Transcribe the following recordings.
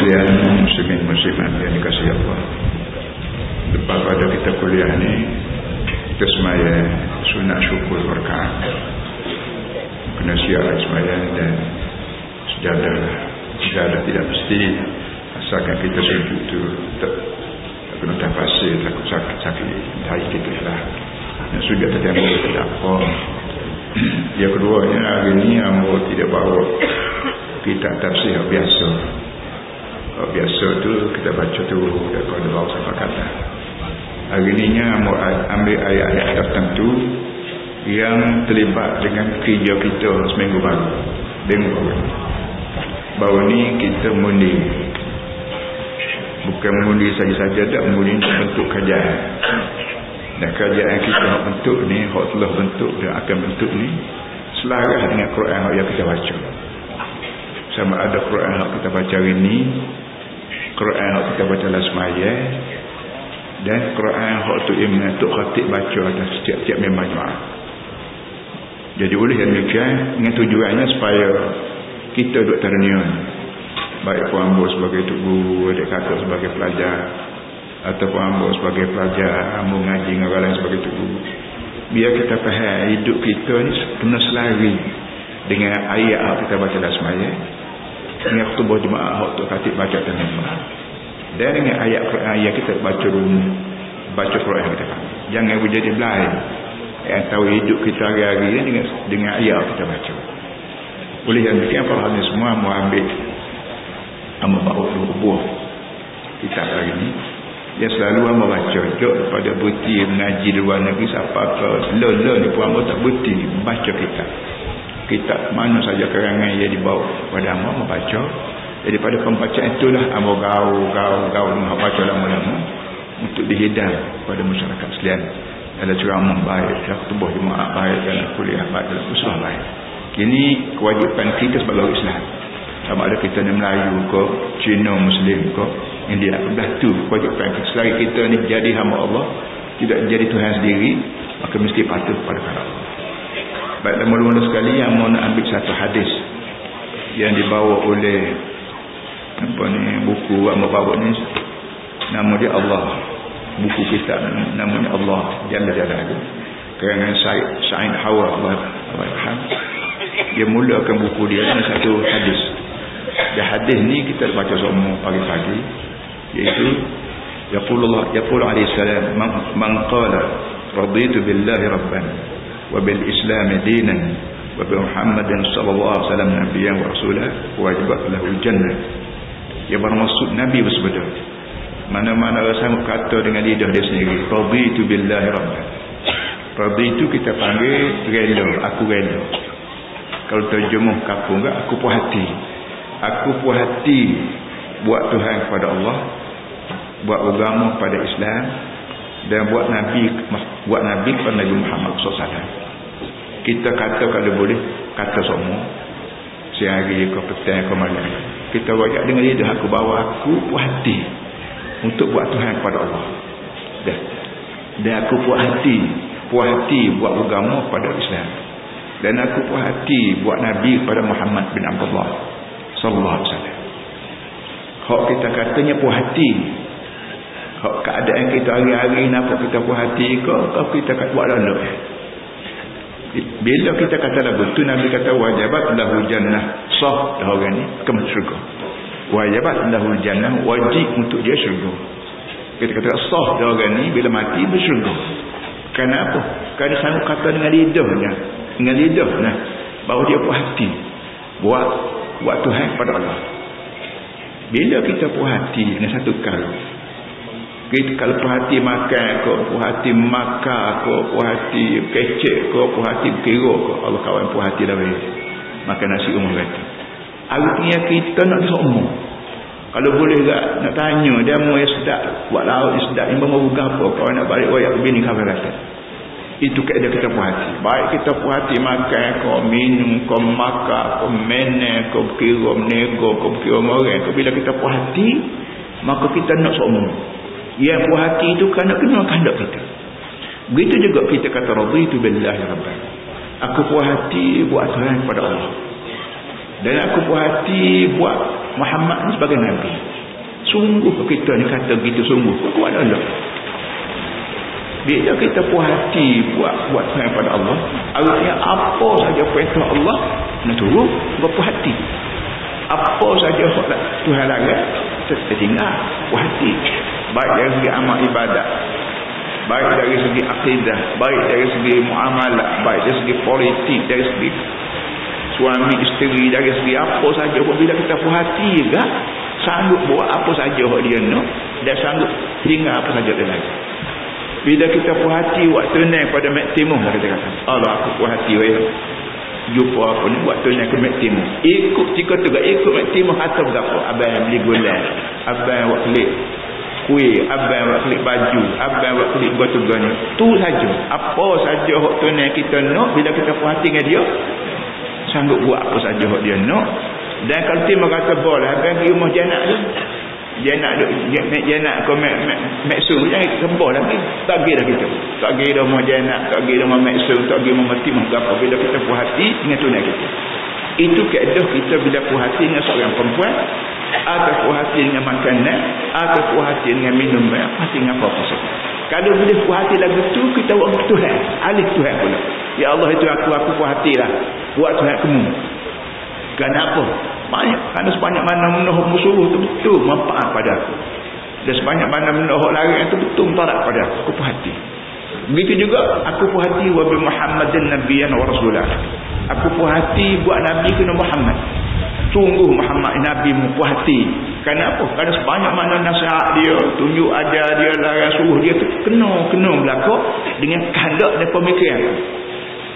sekalian, muslimin muslimat yang dikasihi Allah. Lepas pada kita kuliah ni, kita semaya sunat syukur berkat. Kena siap semaya dan sejadah tidak mesti asalkan kita sujud tu tak kena terpasir, takut sakit dari kita lah. Yang sujud tertembak kita tak apa. Yang keduanya, hari ni Amor tidak bawa kitab tafsir biasa. Biasa tu kita baca tu daripada bawah sampai kata. Hari ni Amor ambil ayat-ayat tertentu yang terlibat dengan kerja kita seminggu baru. Baru ni kita mengundi. Bukan mengundi saja-saja, tak mengundi bentuk kajian. Dan kajian kita hak bentuk ni, hak telah bentuk dan akan bentuk ni selaras dengan Quran yang kita baca. Sama ada Quran yang kita baca hari ni, Quran yang kita baca dalam semaya, dan Quran yang tu imam tu khatib baca atas setiap memang jemaah. Jadi oleh yang demikian, dengan tujuannya supaya kita duduk terniun, baik Puan Ambo sebagai tok guru, adik kakak sebagai pelajar, ataupun Ambo sebagai pelajar, Ambo ngaji dengan orang lain sebagai tok guru, biar kita faham hidup kita ni kena selari dengan ayat yang kita baca dalam semaya, dengan khutbah jemaah yang tok khatib baca dalam jemaah, dan dengan ayat Quran yang kita baca rumah, baca Quran kita faham. Jangan menjadi blind yang tahu hidup kita hari-hari dengan ayat yang kita baca. Oleh yang demikian, para hadirin semua mau ambil Amor bawa buah kitab hari ni yang selalu Amor baca jok pada berhenti mengaji di luar negeri siapa ke lelah ni pun Amor tak berhenti baca kitab mana saja karangan yang dibawa pada Amor baca. Jadi pada pembacaan itulah Amor gaul baca lama-lama untuk dihidang pada masyarakat sekalian dalam ceramah baik, dalam khutbah jemaah baik, dalam kuliah baik, dalam usaha baik. Ini kewajipan kita sebagai orang Islam. Sama ada kita ni Melayu ke, Cina Muslim ke, India, dah tu kewajipan kita. Selagi kita ni jadi hamba Allah, tidak jadi Tuhan sendiri, maka mesti patuh pada Allah. Baik, dan mula-mula sekali yang mau nak ambil satu hadis yang dibawa oleh buku Amor bawa ni, nama dia Allah. Buku kitab namanya Allah Jalla-Jalla. Kerana Sa'id Hawa Allah. Dia mulakan buku dia dengan satu hadis. Dan hadis ni kita baca semua pagi-pagi, iaitu yaqulu alaihi salam man qala raditu billahi rabban wa bil islam dinan wa bi Muhammadin sallallahu alaihi wasallam nabiyyan wa rasulan wajibat lahu jannah. Yang bermaksud Nabi bersabda, mana-mana orang kata dengan lidah dia sendiri raditu billahi rabban. Raditu kita panggil rela, aku rela. Kalau terjemuh kampung enggak, aku puas hati. Aku puas hati buat Tuhan kepada Allah, buat agama kepada Islam, dan buat Nabi kepada Nabi Muhammad SAW. Kita kata kalau boleh, kata semua sehari ke petang ke malam, kita wajib dengan lidah aku bawa aku puas hati untuk buat Tuhan kepada Allah, dan aku puas hati buat agama kepada Islam, dan aku puas hati buat Nabi kepada Muhammad bin Abdullah sallallahu alaihi wasallam. Hak kita katanya puas hati, hak keadaan kita hari-hari nampak kita puas hati ke kita kat buat lalu. Bila kita kata lagu tu, Nabi kata wajibat lahu jannah, sah dah orang ni ke syurga. Wajibat lahu jannah, wajib untuk dia syurga. Kita kata sah dah orang ni bila mati bersyurga. Kenapa? Kerana sanggup kata dengan lidah bahawa dia puas hati buat Tuhan kepada Allah. Bila kita puas hati dengan satu kali, kita kalau puas hati makan ke, puas hati makan ke, puas hati kecek ke, puas hati berkira ke, Allah kawan puas hati dah baik makan nasi umur kata. Artinya kita nak disokong. Kalau boleh tak nak tanya dia mau yang sedap, buat lauk yang sedap, yang mau apa kau nak balik royak bini kau kata. Itu kaedah kita puas hati. Baik kita puas hati makan, kau minum, kau makan, kau menang, kau berkira menego, kau berkira orang. Bila kita puas hati, maka kita nak sokong. Yang puas hati itu kerana kenal kehendak kita. Begitu juga kita kata raditu billahi rabban. Aku puas hati buat Tuhan kepada Allah, dan aku puas hati buat Muhammad sebagai Nabi. Sungguh kita ni kata gitu sungguh kuat Allah. Bila kita puas hati buat Tuhan pada Allah, artinya apa saja perintah Allah nak turut berpuas hati. Apa saja Tuhan larang kita tinggal puas hati. Baik dari segi amal ibadat, baik dari segi akidah, baik dari segi muamalah, baik dari segi politik, dari segi suami isteri, dari segi apa saja. Bila kita puas hati juga, sanggup buat apa saja dia nak, dan sanggup tinggal apa saja dia lagi. Bila kita puas hati waktu ni pada mek timur, kita kata Allah aku puas hati jumpa apa ni buat tunai ke mek timur, ikut jika tu ikut mek timur kata berapa abang beli gula, abang buat klik kuih, abang buat klik baju, abang buat klik batu-batu, tu saja. Apa saja hak tunai kita nak, bila kita puas hati dengan dia, sanggup buat apa saja hak dia nak. Dan kalau timur kata boleh abang pergi rumah janak tu, janak kau maksud jangan kembal lagi, tak kira kita, tak kira rumah janak, tak kira rumah maksud, tak kira rumah timur apa. Bila kita puas hati dengan tunai kita, itu keadaan kita bila puas hati dengan seorang perempuan, atau puas hati dengan makanan, atau puas hati dengan minum, hati dengan apa-apa saja. Kalau bila puas hati lagu tu, kita buat Tuhan, alih Tuhan pula. Ya Allah, itu aku puas hatilah buat Tuhan kamu. Kenapa? Banyak, kerana sebanyak mana menuhuk musuh itu betul manfaat pada aku, dan sebanyak mana menuhuk larang itu betul mudarat pada aku puas hati. Begitu juga aku puas hati wa bi Muhammadin nabiyyan wa rasulah. Aku puas hati buat Nabi kena Muhammad. Sungguh Muhammad Nabi puas hati. Kenapa? Kerana sebanyak mana nasihat dia, tunjuk ajar dia, larang suruh dia tu kena berlaku dengan kehendak dan pemikiran.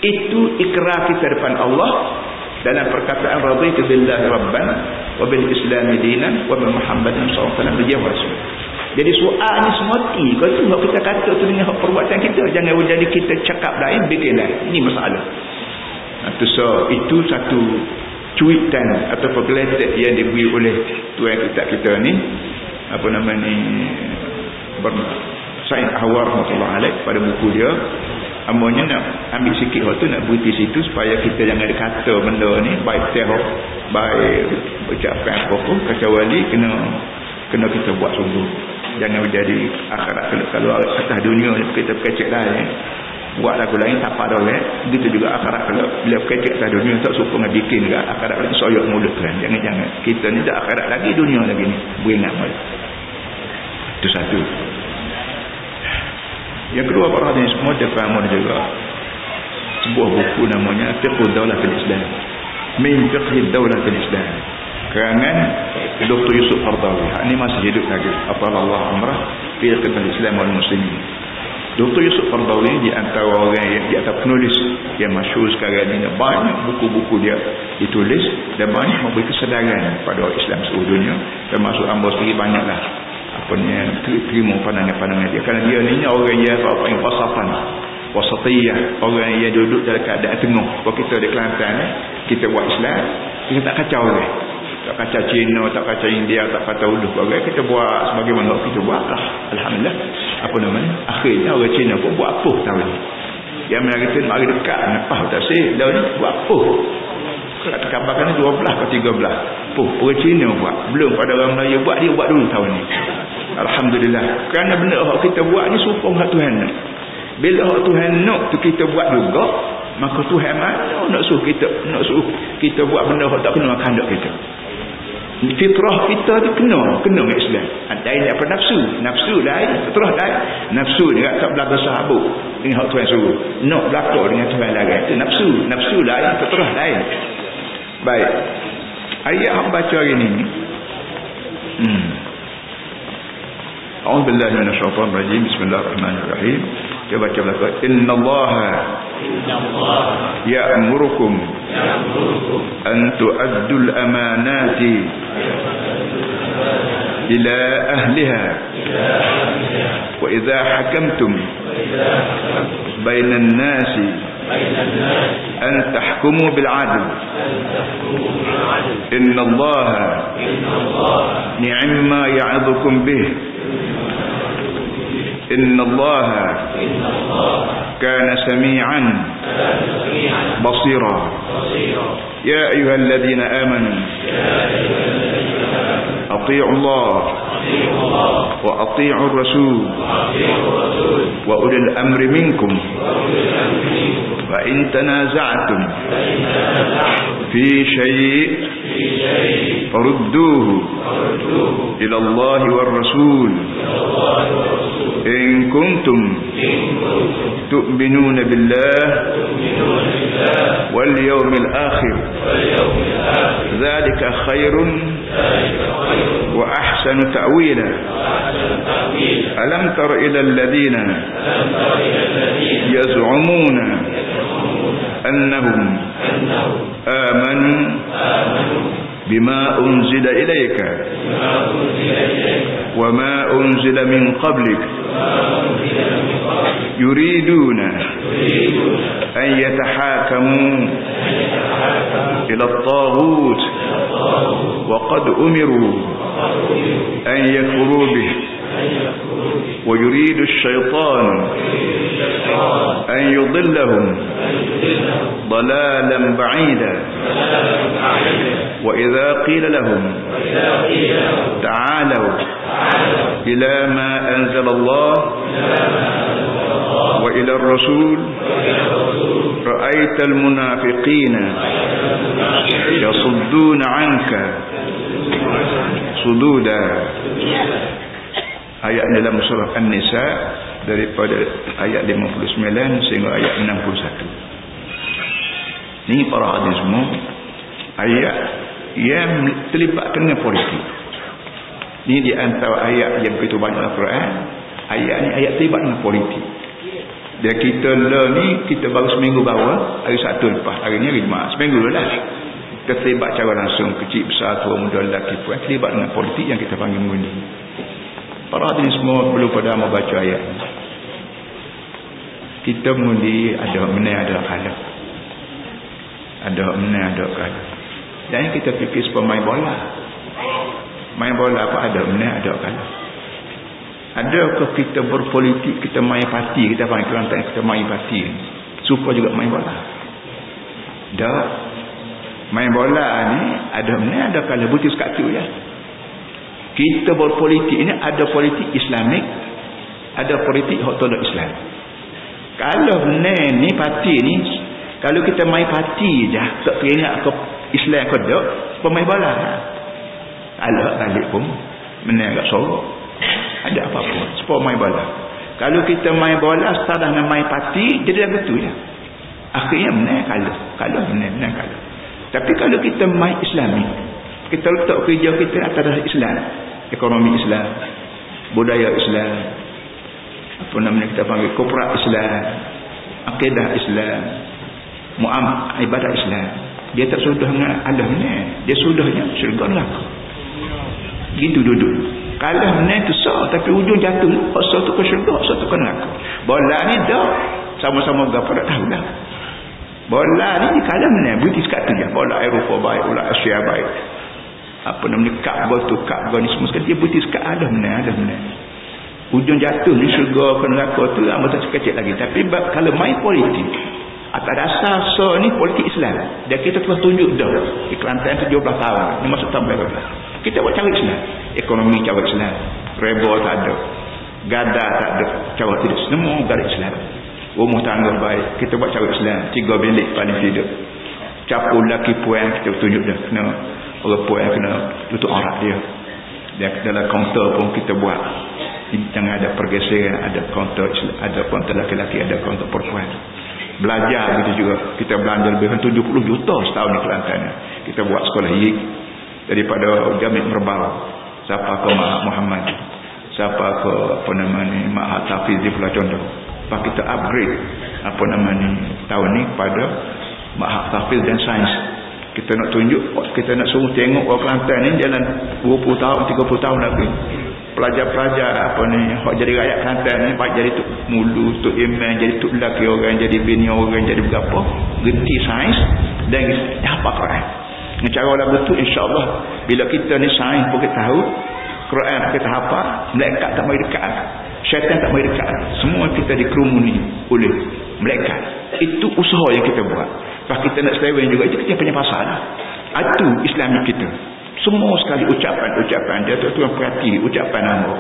Itu ikrar kita depan Allah dalam perkataan raditu billahi rabban wa bil islam dinan wa bi Muhammadin sallallahu alaihi wasallam rasul. Jadi soal ni semua kalau kita kata tu dengan perbuatan kita, jangan jadi kita cakap lain bikin lain. Ini masalah. Itu satu cuitan atau penggeletak yang diberi oleh tuan kita ni, apa nama ni, Said Ahwar rahmatullah alaih, pada buku dia. Amanya nak ambil sikit waktu nak berhenti situ supaya kita jangan kata benda ni baik teror, baik ucapan apa-apa, kecuali kena kita buat sungguh. Jangan menjadi akhirat kalau atas dunia kita kecek lain, buat lagu lain tak apa dah. Begitu juga akhirat kalau bila kecek atas dunia tak suka nak bikin juga akhirat lagi soyak mulut kan. Jangan kita ni dah akhirat lagi, dunia lagi ni, beringat malu. Itu satu. Yang kedua, para hadirin semua depan juga sebuah buku namanya Fiqh Daulatul Islam, min Fiqh Daulatul Islam, karangan Dr. Yusuf Qaradawi. Ini masih hidup lagi, Allah umrah fi Fiqh Islam wal Muslimin. Dr. Yusuf Qaradawi di antara orang yang di antara penulis yang masyhur sekarang ini, banyak buku-buku dia ditulis dan banyak memberi kesedaran pada Islam seluruh dunia, termasuk hamba sendiri banyaklah apa ni terima pandangan-pandangan dia, kerana dia ni orang yang apa yang wasatiyah, orang yang duduk dalam keadaan tengah. Kalau kita di Kelantan ni, kita buat Islam, kita tak kacau orang, tak kacau Cina, tak kacau India, tak kacau Uluh orang, kita buat sebagaimana kita buat lah. Alhamdulillah, apa namanya, akhirnya orang Cina pun buat apa tahun ni, yang mana kita mari dekat napah tak sih dah ni buat apa, kat kabarkan 12 atau 13 orang Cina buat, belum pada orang Melayu buat, dia buat dulu tahun ni. Alhamdulillah, kerana benda hak kita buat ni supaya hak Tuhan nak. Bila hak Tuhan nak tu kita buat juga, maka Tuhan mana nak suruh kita buat benda hak tak kena kehendak kita. Fitrah kita ni kena dengan Islam. Ada ini apa nafsu lain, fitrah lain. Nafsu ni tak belaga sahabuk dengan hak Tuhan suruh, nak belaka dengan Tuhan lain, itu nafsu lain, fitrah lain. Baik, ayat hang baca hari ni, A'udzubillahi minasyaitonir rajim. Bismillahirrahmanirrahim. Dia baca belakang, innallaha ya'murukum an tu'addul amanati ila ahliha wa idza hakamtum bainan nasi an tahkumu bil 'adl innallaha ni'ma ya'idhukum bih innallaha kana sami'an basira ya ayyuhalladzina amanu atii'u Allah wa ati'ur rasul wa ulil amri minkum fa in tanaza'tum fi syai' farudduhu ila Allah war rasul in kuntum tu'minuna billah wal yawmil akhir dzalika khairun wa ahsanu ta'wila alam tara ila alladhina yaz'umuna annahum amanu bima unzila ilayka wa ma unzila min qablik yuriduna an yatahakamu ila at-taghut wa qad umiru an yakfuru bih wa yuridu ash-shaytan an yudillahum ضلالا بعيدا وإذا قيل لهم تعالوا إلى ما أنزل الله وإلى الرسول رأيت المنافقين يصدون عنك صدودا. Ayat dalam surah An-Nisa daripada ayat 59 sehingga ayat 61. Ini para hadis semua ayat yang terlibatkan dengan politik. Ini di antara ayat yang begitu banyak dalam Quran. Ayat ni ayat terlibat dengan politik. Dan kita ni kita baru seminggu bawah, hari Sabtu lepas, hari ni hari Jumaat, seminggu dah. Kita terlibat cara langsung, kecil besar tua muda lelaki puan, terlibat dengan politik yang kita panggil mengundi. Para hadis semua belum pada membaca ayat. Kita mengundi ada menang ada kalah. Ada menang ada kalah. Jangan kita fikir seperti main bola. Main bola apa ada menang ada kalah. Adakah kita berpolitik, kita main parti, kita panggil Kelantan kita main parti, supaya juga main bola? Dah. Main bola ni ada menang ada kalah, butir sekatu ya. Kita berpolitik ini ada politik Islamik, ada politik hak tolak Islam. Kalau menang ni parti ni, kalau kita main parti je, tak teringat ke Islam ke tak, pemain bola. Alah balik pun menang kat sorok. Ada apa-apa sebab main bola. Kalau kita main bola setara dengan main parti, jadi dah betul ya. Akhirnya menang kalau menang kalau. Tapi kalau kita main Islami, kita letak kerja kita atas Islam, ekonomi Islam, budaya Islam, apa namanya kita panggil korporat Islam, akidah Islam, ibadat Islam. Dia tak sudah dengan Allah ni, dia sudahnya syurga neraka. Gitu duduk. Kalah menang tu sah, tapi ujung jatuh satu ke syurga, satu ke neraka. Bola ni dah sama-sama gapa tak tahu dah. Bola ni kalah menang berarti sekali je. Bola Eropah baik, bola Asia baik. Apa namanya kap gol ni semua sekali dia berarti sekali ada menang. Ujung jatuh ni syurga ke neraka tu amat tak sekecil lagi. Tapi kalau main politik atas dasar ni politik Islam, dan kita telah tunjuk dah di Kelantan 17 tahun ni masuk tahun 18. Kita buat cara Islam, ekonomi cara Islam, reba tak ada, gada tak ada, cara tidak, semua cara Islam. Rumah tangga baik, kita buat cara Islam, 3 bilik paling tidak. Capur lelaki puan kita tunjuk dah, kena orang puan kena tutup aurat dia. Dan dalam kaunter pun kita buat, jangan ada pergeseran, ada kaunter Islam, ada kaunter lelaki-lelaki, ada kaunter perempuan. Belajar begitu juga, kita belanja lebih dari 70 juta setahun di Kelantan. Kita buat sekolah YIK daripada Jamil Merbau, siapa ke Muhammad, siapa ke apa namanya Mahat Hafiz di Pulau Condong. Lepas kita upgrade apa namanya tahun ni pada Mahat Hafiz dan Sains. Kita nak tunjuk, kita nak suruh tengok orang Kelantan ni jalan 20 tahun 30 tahun lagi, pelajar-pelajar apa ni hak jadi rakyat Kelantan ni, baik jadi tok mulu, tok imam, jadi tok lelaki orang, jadi bini orang, jadi berapa, gerti sains dan apa Quran. Dengan cara lah betul, insya-Allah bila kita ni sains pun kita tahu, Quran kita hafal, malaikat tak mari dekat, syaitan tak mari dekat, semua kita dikerumuni oleh malaikat. Itu usaha yang kita buat. Lepas kita nak seleweng juga, itu kita punya pasal lah. Itu Islam kita. Semua sekali ucapan-ucapan dia tuan perhati ucapan hamba.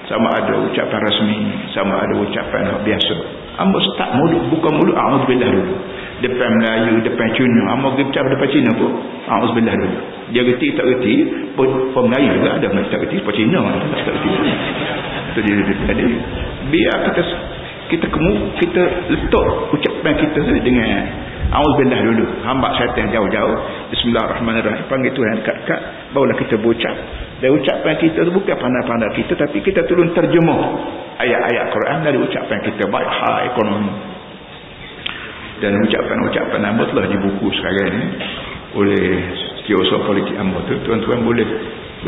Sama ada ucapan rasmi, sama ada ucapan biasa. Hamba start mulut, buka mulut a'udzubillah dulu. Depan Melayu, depan Cina, hamba pergi ucap depan Cina pun a'udzubillah dulu. Dia reti tak reti, pun Melayu juga ada Melayu tak reti, pun Cina tak reti. Itu dia. Biar kita letak ucapan kita dengan a'udzubillah dulu. Hamba syaitan jauh-jauh. Bismillahirrahmanirrahim. Panggil Tuhan dekat-dekat, barulah kita berucap. Dan ucapan kita tu bukan pandai-pandai kita, tapi kita turun terjemah ayat-ayat Quran dari ucapan kita, baik hal ekonomi. Dan ucapan-ucapan hamba telah dibuku sekarang ni oleh setiausaha politik hamba tu. Tuan-tuan boleh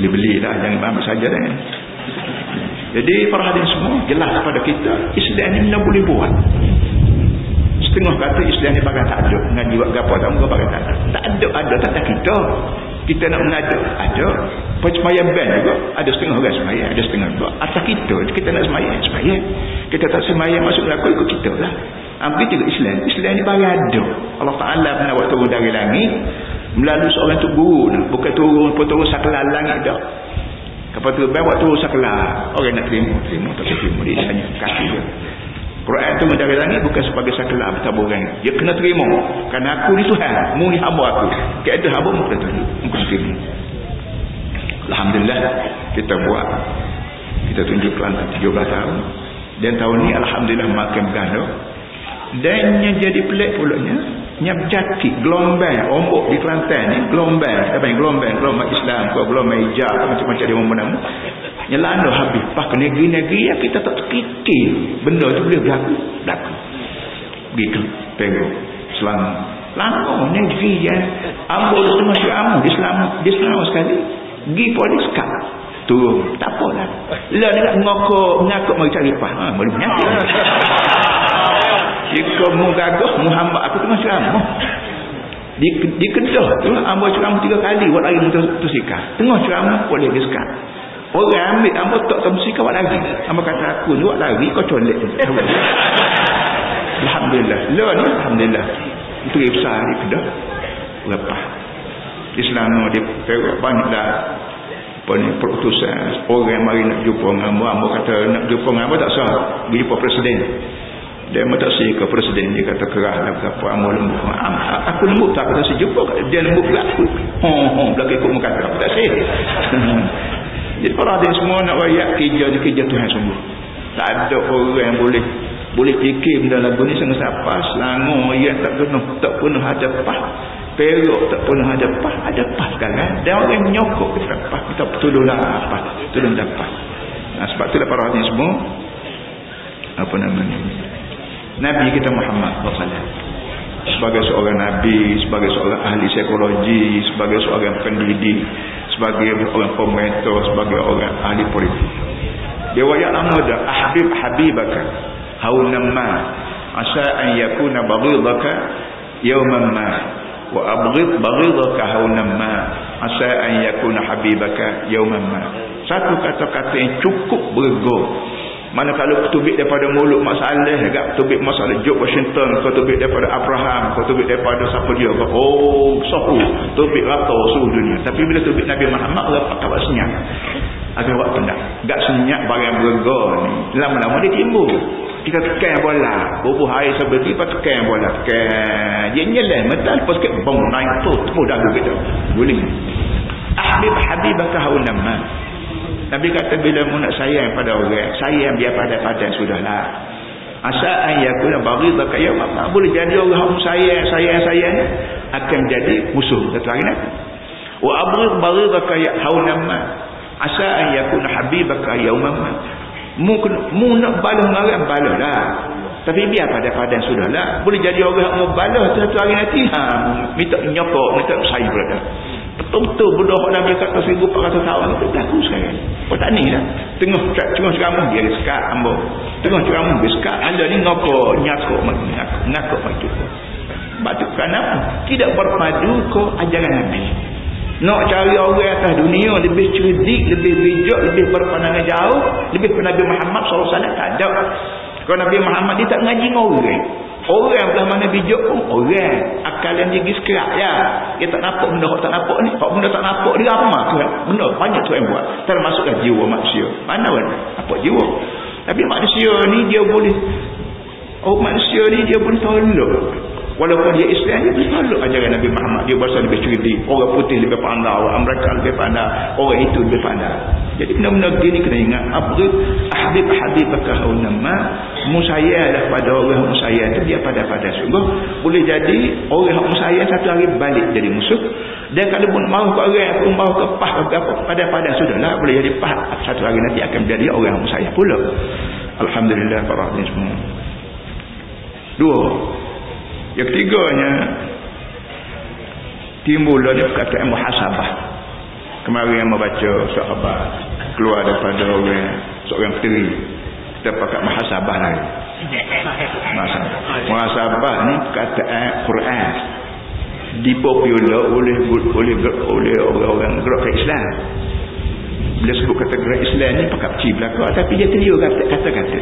belilah, jangan ambil saja dah. Jadi para hadirin semua, jelas kepada kita Islam ni mana boleh buat. Setengah kata Islam ni bagai tak ada, ngaji buat gapo tak muka bagai tak ada kita. Kita nak mengajar ada sembahyang ban juga, ada setengah orang sembahyang, ada setengah juga atas kita nak sembahyang, kita tak sembahyang masuk neraka ikut kita lah. Begitu juga Islam ni bagai ada. Allah Ta'ala pernah buat turun dari langit melalui seorang tu guru, bukan turun saklar langit dah. Kapal tu buat turun saklar, orang nak terima tak terima, dia tanya kaki dia. Quran tu dari langit bukan sebagai saklar bertaburan. Dia kena terima. Kerana aku ni Tuhan, mu ni hamba aku. Keadaan hamba mu kena terima. Alhamdulillah kita buat. Kita tunjuk Kelantan 17 tahun. Dan tahun ni alhamdulillah makin berganda. Dan yang jadi pelik pulaknya, yang berjati gelombang ombak di Kelantan ni, gelombang Islam, gelombang hijab, macam-macam dia menang. Yang lana habis. Pas ke negeri-negeri yang kita tak terfikir benda tu boleh berlaku. Begitu. Tengok. Selama. Lama negeri yang ambul semua syuramu. Dia selama sekali. Pergi polis kat. Turun. Tak apa lah. Lah dia nak mengakuk mari cari pas. Boleh menyakit. Jika mu gagah, Muhammad aku tengah ceramah. Di Kedah tu, ambul ceramah 3 kali. Buat lari motosikal. Tengah ceramah boleh bersekat. Orang ambil hamba tak termusika buat lari. Hamba kata aku ni buat lari kau colek. Alhamdulillah. Lah ni alhamdulillah. Itu yang besar di Kedah. Lepas Islam dia pergi banyaklah perutusan orang mari nak jumpa dengan hamba kata nak jumpa dengan hamba tak sah. Pergi jumpa presiden. Dia tak sih ke presiden, dia kata kerah lah berapa hamba lembut. Aku lembut tak kata sejumpa dia lembut pula aku. Belakang ikut muka aku tak sih. Jadi para hadirin semua nak rakyat kerja Tuhan semua. Tak ada orang yang boleh fikir benda lagu ni sangat apa. Selangor yang tak penuh ada pah. Perak tak penuh ada pah sekarang. Dan orang menyokok kita pah. Kita tolonglah pah. Tolong dapat. Sebab itulah para hadirin semua. Apa namanya? Nabi kita Muhammad SAW. Sebagai seorang Nabi, sebagai seorang ahli psikologi, sebagai seorang pendidik, sebagai orang pemerintah, sebagai orang ahli politik. Dia wayak nama dah habibaka haunan ma asa an yakuna baghidaka yawman ma wa abghid baghidaka haunan ma asa an yakuna habibaka yawman ma. Satu kata-kata yang cukup bergo. Mana kalau ketubik daripada mulut Mak Saleh, agak ketubik masalah George Washington, ketubik daripada Abraham, ketubik daripada siapa dia, sahu, ketubik rata seluruh dunia. Tapi bila ketubik Nabi Muhammad, Allah pakai buat senyap. Agak buat pendak. Gak senyap barang berga ni. Lama-lama dia timbul. Kita tekan bola. Bubuh air seperti apa tekan bola. Tekan. Dia nyelah. Metal lepas sikit, bong, naik tu. Tepuk dagu kita. Guling. Habibaka haunamma. Nabi kata bila mu nak sayang pada orang, sayang biar pada-pada sudahlah. Asa an yakuna baghidaka yawma ma. Boleh jadi orang sayang akan jadi musuh satu hari nanti. Wa abghid baghidaka haunamma. Asa an yakuna habibaka yawma ma. Mu nak balas dengan orang balaslah. Tapi biar pada-pada sudahlah. Boleh jadi orang mau balas satu hari nanti. Minta nyokok, minta sayang berada. Betul-betul budak Nabi kata 1400 tahun itu berlaku sekarang. Tak ni lah. Tengah ceramah dia sekat hamba. Tengah ceramah dia sekat. Anda ni ngakuk nyakuk macam tu. Sebab kenapa? Tidak berpadu ke ajaran Nabi. Nak cari orang atas dunia lebih cerdik, lebih bijak, lebih berpandangan jauh, lebih pada Nabi Muhammad SAW tak ada. Kalau Nabi Muhammad dia tak ngaji dengan orang. Orang belah mana bijak pun orang akal yang dia sekerak ya. Dia tak nampak benda tak nampak ni. Kalau benda tak nampak dia ramah tu kan. Benda banyak tu yang buat. Termasuklah jiwa manusia. Mana kan? Apa jiwa? Tapi manusia ni dia boleh manusia ni dia boleh tolong. Walaupun dia Islam, dia boleh tolong ajaran Nabi Muhammad. Dia berasa lebih cerdik. Orang putih lebih pandai, orang Amerika lebih pandai, orang itu lebih pandai. Jadi benar-benar dia ni kena ingat, habibaka haunama, musayya pada orang musayya itu dia pada-pada sungguh. Boleh jadi orang musayya satu hari balik jadi musuh. Dan kalau pun mahu ke orang pun mahu ke pah ke apa pada-pada sudahlah, boleh jadi pah satu hari nanti akan menjadi orang musayya pula. Alhamdulillah para hadirin semua. Dua. Yang ketiganya timbul dari perkataan muhasabah. Kemarin yang membaca sahabat keluar daripada seorang puteri kita pakai muhasabah lagi. Muhasabah ni perkataan Quran dipopular oleh orang-orang gerak Islam. Bila sebut kata gerak Islam ni pakai peci belakang, tapi dia teriuk kata-kata.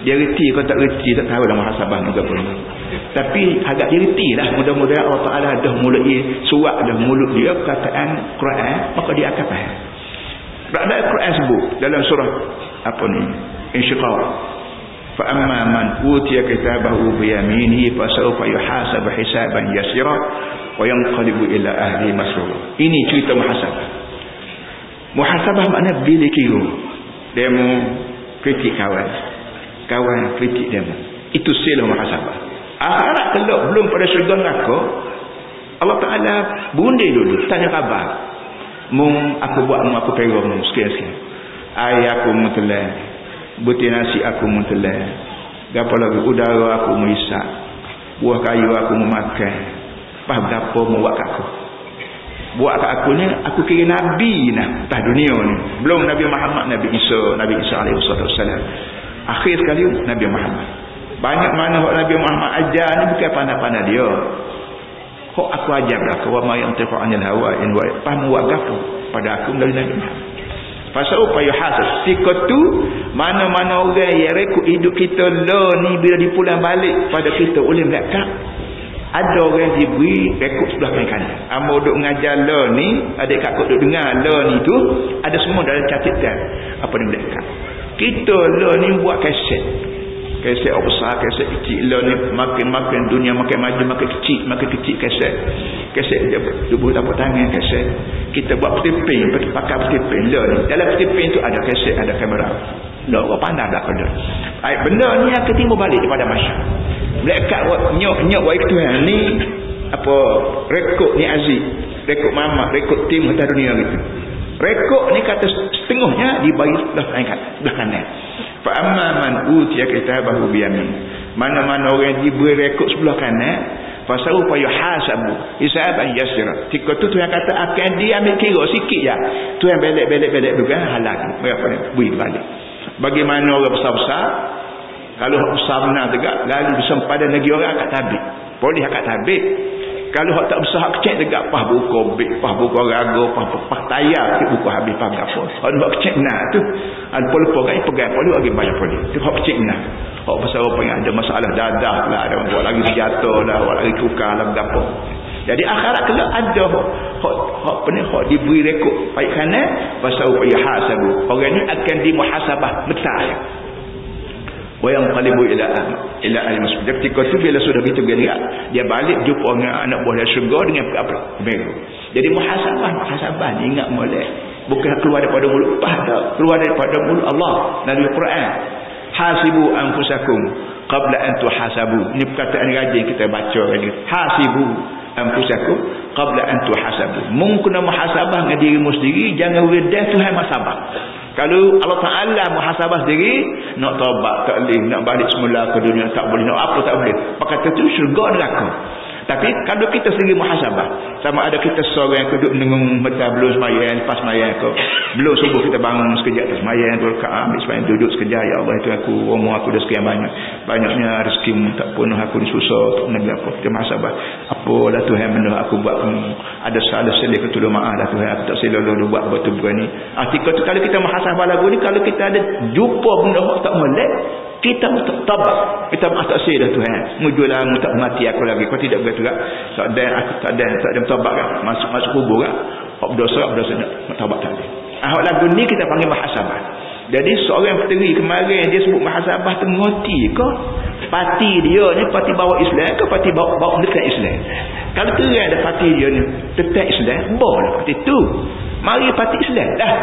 Dia reti kalau tak reti tak tahu dah muhasabah ni apa. Tapi agak dia reti lah. Mudah-mudahan Allah Ta'ala dah mulai surat dah mulut dia perkataan Quran, maka dia akan faham. Berada Quran sebut dalam surah apa ni? Insyiqaq. Fa amma man utiya kitabahu bi yaminihi fa sawfa yuhasabu hisaban yasira wa yanqalibu ila ahli masrura. Ini cerita muhasabah. Muhasabah makna bila kira demo kritik kawan kritik demo. Itu sila muhasabah. Akhirat kelak belum pada syurga neraka, Allah Ta'ala bundir dulu tanya khabar. Aku buat aku pergi sekian-sekian. Air aku mutelan, butir nasi aku mutelan, gapo lagi udara aku menghisap, buah kayu aku memakan, pas berapa buat kat aku. Buat kat aku ni aku kira nabi nah atas dunia ni. Belum Nabi Muhammad, Nabi Isa alaihi wasallam. Akhir sekali Nabi Muhammad. Banyak mana Nabi Muhammad ajar ni bukan pandai-pandai dia. Kok aku ajar dah kau ma yang anil hawa in wa paham wa gafu pada aku dari Nabi Muhammad. Pasal apa ya hasad sikatu mana-mana orang yang rekod hidup kita lah ni bila dipulang balik pada kita oleh malaikat. Ada orang diberi rekod sebelah kanan. Amo duk mengajar lah ni, adik kakak duk dengar lah ni tu, ada semua dalam catatan apa ni malaikat. Kita lah ni buat kaset besar, kaset kecil lah ni, makin dunia makin maju makin kecil kaset dia tubuh tapak tangan kaset. Kita buat petipin, pakai petipin lah ni. Dalam petipin tu ada kaset, ada kamera. Lah orang pandai dah pada. Benda ni akan timbul balik daripada masyarakat. Malaikat nyok buat itu ni apa rekod ni aziz, rekod mamak, rekod tim atas dunia gitu. Rekod ni kata setengahnya dibagi belah kanan. Fa amma man utiya kitabahu bi yamin. Mana-mana orang diberi rekod sebelah kanan, fa sawfa yuhasabu hisaban yasira. Ketika tu Tuhan kata akan diambil kira sikit ya. Tuhan belek juga halal. Berapa ni? Beri balik. Bagaimana orang besar-besar kalau besar benar tegak lalu bersempadan lagi orang akad tabik. Boleh akad tabik. Kalau hak tak besar hak kecil tegak pah buku bik, pah buku raga, pah tayar buku habis pah gapo. Hak hak kecil nah tu. Lupa kan pegang perlu lagi banyak perlu. Tu hak kecil nah. Hak besar apa yang ada masalah dadah lah, ada orang buat lagi senjata lah, buat lagi tukar lah gapo. Jadi akhirat kelak ada hak diberi rekod baik kanan pasal upaya hasabu. Orang ni akan dimuhasabah betul. Wayang qalibu ila al-masjid. Ketika tu bila sudah begitu dia balik jumpa dengan anak buah dari syurga dengan apa? Beru. Jadi muhasabah ingat molek. Bukan keluar daripada mulut pada, keluar daripada mulut Allah melalui Quran. Hasibu anfusakum qabla an tuhasabu. Ini perkataan rajin kita baca tadi. Hasibu anfusakum qabla an tuhasabu. Mungkin muhasabah dengan dirimu sendiri, jangan redah Tuhan muhasabah. Kalau Allah Ta'ala muhasabah sendiri, nak taubat tak boleh, nak balik semula ke dunia tak boleh, nak apa tak boleh. Pakata tu syurga neraka. Tapi kalau kita sendiri muhasabah, sama ada kita seorang yang duduk mendengung mata belum sembahyang, lepas sembahyang ke belum subuh kita bangun sekejap tu sembahyang tu ambil sembahyang duduk sekejap, ya Allah itu aku umur aku dah sekian banyaknya rezeki tak penuh, aku ni susah tak nak apa. Kita muhasabah, apalah Tuhan benda aku buat, ada salah silap ke tolong maaf dah Tuhan, aku tak silap dulu buat betul begini. Ketika tu kalau kita muhasabah lagu ni, kalau kita ada jumpa benda tak molek, Kita mutabak, kita maksud dah Tuhan. Mujulah mu tak mati aku lagi. Kau tidak begitu tak? Tak ada mutabak kan? Masuk kubur kan? Hak berdosa nak mutabak tadi. Hak lagu ni kita panggil muhasabah. Jadi seorang peteri kemarin dia sebut muhasabah tengoti ke? Parti dia ni parti bawa Islam ke parti bawa dekat Islam? Kalau terang ada parti dia ni tetap Islam, boleh parti tu. Mari parti Islam dah.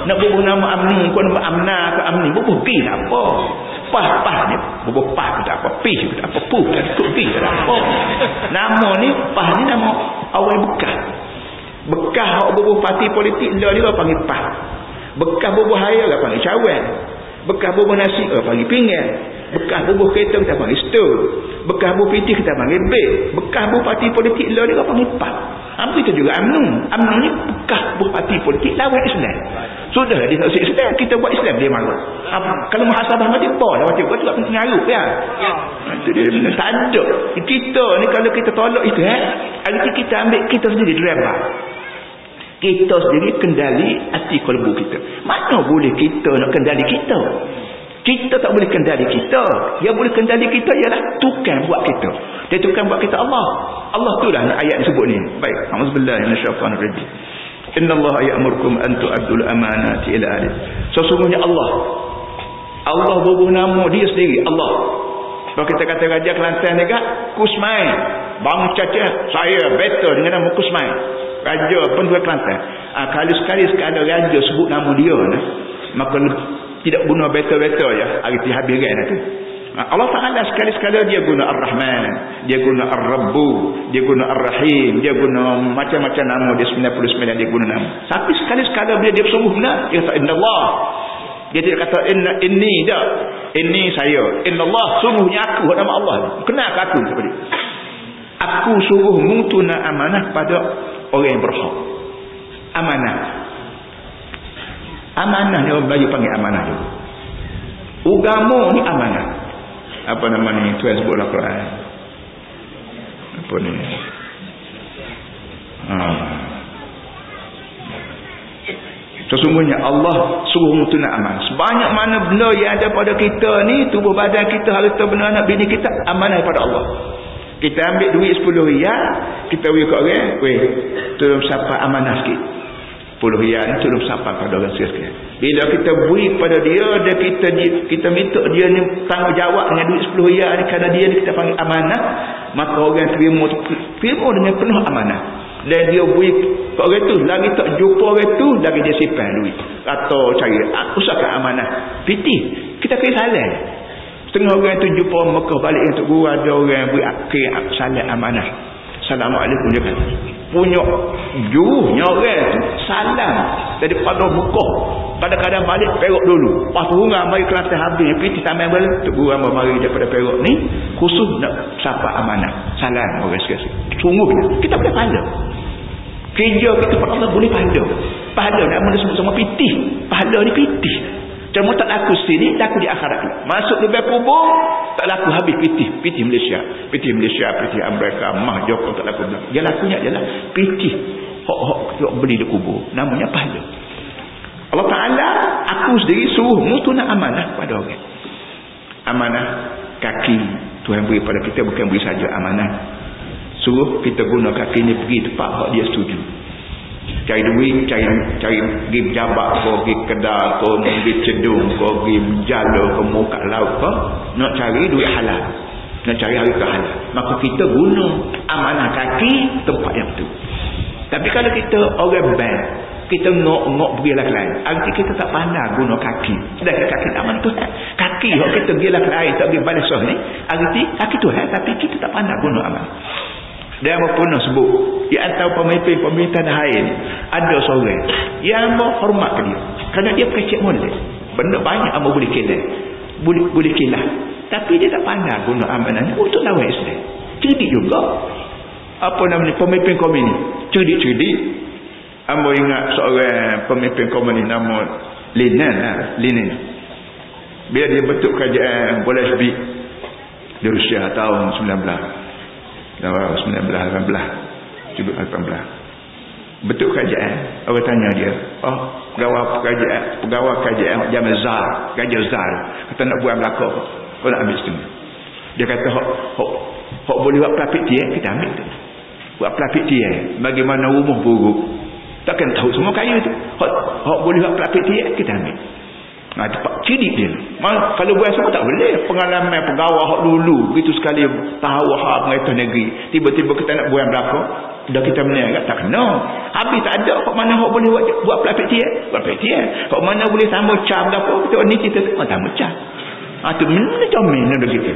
Nak bubuh nama UMNO, kau nama AMNA ke AMNI, bubuh pi tak apa. Pah ni, bubuh pah ke tak apa, pi ke tak apa, puh tak ikut pi ke tak apa. Nama ni, pah ni nama awal bekas. Bekas hak bubuh parti politik dia panggil pah. Bekas bubuh haya dia panggil cawan. Bekas bubuh nasi dia panggil pinggan. Bekas bubuh kereta kita panggil stol. Bekas bubuh pitih kita panggil beg. Bekas bubuh parti politik dia panggil pah. Apa itu juga UMNO. UMNO ni bekas bubuh parti politik lawan Islam. Sudah dia tak Islam, kita buat Islam dia marah. Kalau muhasabah mati boleh macam tu tak penting ngarut ya. Itu dia tak ada. Kita ni kalau kita tolak itu arti kita ambil kita sendiri driver. Kita sendiri kendali hati kalbu kita. Mana boleh kita nak kendali kita? Kita tak boleh kendali kita. Yang boleh kendali kita ialah tukang buat kita. Dia tukang buat kita Allah. Allah tu lah ayat disebut ni. Baik. Auzubillahi minasyaitanirrajim. Innallaha ya'murukum an tu'addul amanati ila ahli. Sesungguhnya Allah bubuh nama dia sendiri Allah. Kalau kita kata Raja Kelantan ni kak Kusmai Bang Caca saya better dengan nama Kusmai Raja Penduduk Kelantan. Kalau sekali-sekala Raja sebut nama dia maka tidak guna better-better je arti habis kan tu. Allah Ta'ala sekali-sekala dia guna Ar-Rahman, dia guna Ar-Rabbu, dia guna Ar-Rahim, dia guna macam-macam nama, dia 99 dia guna nama. Tapi sekali-sekala dia sungguh guna, dia kata Inna Allah. Dia tidak kata inni dah. Inni saya. Inna Allah, sungguhnya aku, nama Allah. Kenapa aku seperti itu? Aku suruh mutuna amanah pada orang yang berhak. Amanah. Amanah ni orang Melayu panggil amanah juga. Agama ni amanah. Apa nama ni? Tuan sebutlah Quran. Apa ni? Sesungguhnya Allah suruh mutuna amanah. Sebanyak mana benda yang ada pada kita ni, tubuh badan kita, harta benda anak bini kita, amanah daripada Allah. Kita ambil duit 10 riyal, kita beri kat orang, tolong siapa amanah sikit. 10 riyal ni tolong siapa pada orang sikit. Bila kita beri pada dia, kita minta dia ni tanggungjawab dengan duit 10 riyal ni, kerana dia ni kita panggil amanah, maka orang terima dengan penuh amanah. Dan dia beri kat orang tu, lagi tak jumpa orang tu, lagi dia simpan duit atau cari usahakan amanah. Pitih kita kena salah. Setengah orang tu jumpa Mekah balik untuk guru, ada orang beri akhir salat amanah. Assalamualaikum dia kata. Punya juruhnya orang tu salam daripada Mekah. Kadang-kadang balik Perak dulu. Lepas tu orang mari Kelantan habis, pergi tambah balik untuk guru hamba mari daripada Perak ni khusus nak sapa amanah. Salam orang sekali. Sungguhnya kita boleh pahala. Kerja kita pada Allah boleh pahala. Pahala nak mana sebut sama pitih. Pahala ni pitih. Cuma tak laku sini, laku di akhirat. Masuk lubang kubur, tak laku habis pitih. Pitih Malaysia, pitih Amerika, mah Joko tak laku. Dia lakunya adalah pitih. Hok beli di kubur. Namanya pahala. Allah Ta'ala, aku sendiri suruh mutuna amanah pada orang. Amanah kaki Tuhan beri pada kita, bukan beri saja amanah. Suruh kita guna kaki ni pergi tempat hak dia setuju. Cari duit, cari pergi berjabat ke, pergi kedai ke, pergi cedung ke, pergi berjala ke, muka laut ke, nak cari duit halal, nak cari harga halal. Maka kita guna amanah kaki tempat yang betul. Tapi kalau kita orang band, kita ngok pergi lah lain, arti kita tak pandai guna kaki. Sedangkan kaki aman Tuhan. Kaki kalau kita pergi lah lain, tak pergi balas ni, arti kaki Tuhan, tapi kita tak pandai guna aman. Dan apa pernah sebut di antara pemimpin-pemimpin hari ni ada seorang yang hormat ke dia kerana dia kecil molek, benda banyak amat boleh kilah, tapi dia tak pandai guna amanah untuk lawan Islam. Cerdik juga apa namanya pemimpin komunis, cerdik. Amba ingat seorang pemimpin komunis nama Lenin. Bila dia bentuk kerajaan Bolshevik di Rusia tahun 1918 betul kerajaan. Orang tanya dia, pegawai kerajaan zaman Zar, Raja Zar, kata nak buat belakang Kau nak ambil setengah. Dia kata hok boleh buat pelapik tiang, kita ambil tu. Buat pelapik tiang, bagaimana rumah buruk. Takkan tahu semua kaya tu. Hok boleh buat pelapik tiang, kita ambil. Cepat cidik dia. Kalau buat semua tak boleh. Pengalaman pegawai hok dulu begitu sekali tahu hak pengaituan negeri. Tiba-tiba kita nak buat berapa? Dah kita menang tak kena. Habis tak ada hok mana hok boleh buat pelapik tiang. Buat pelapik tiang. Hok mana boleh tambah cam berapa? Kita ni kita tambah cam. Tu mana comel nak kita.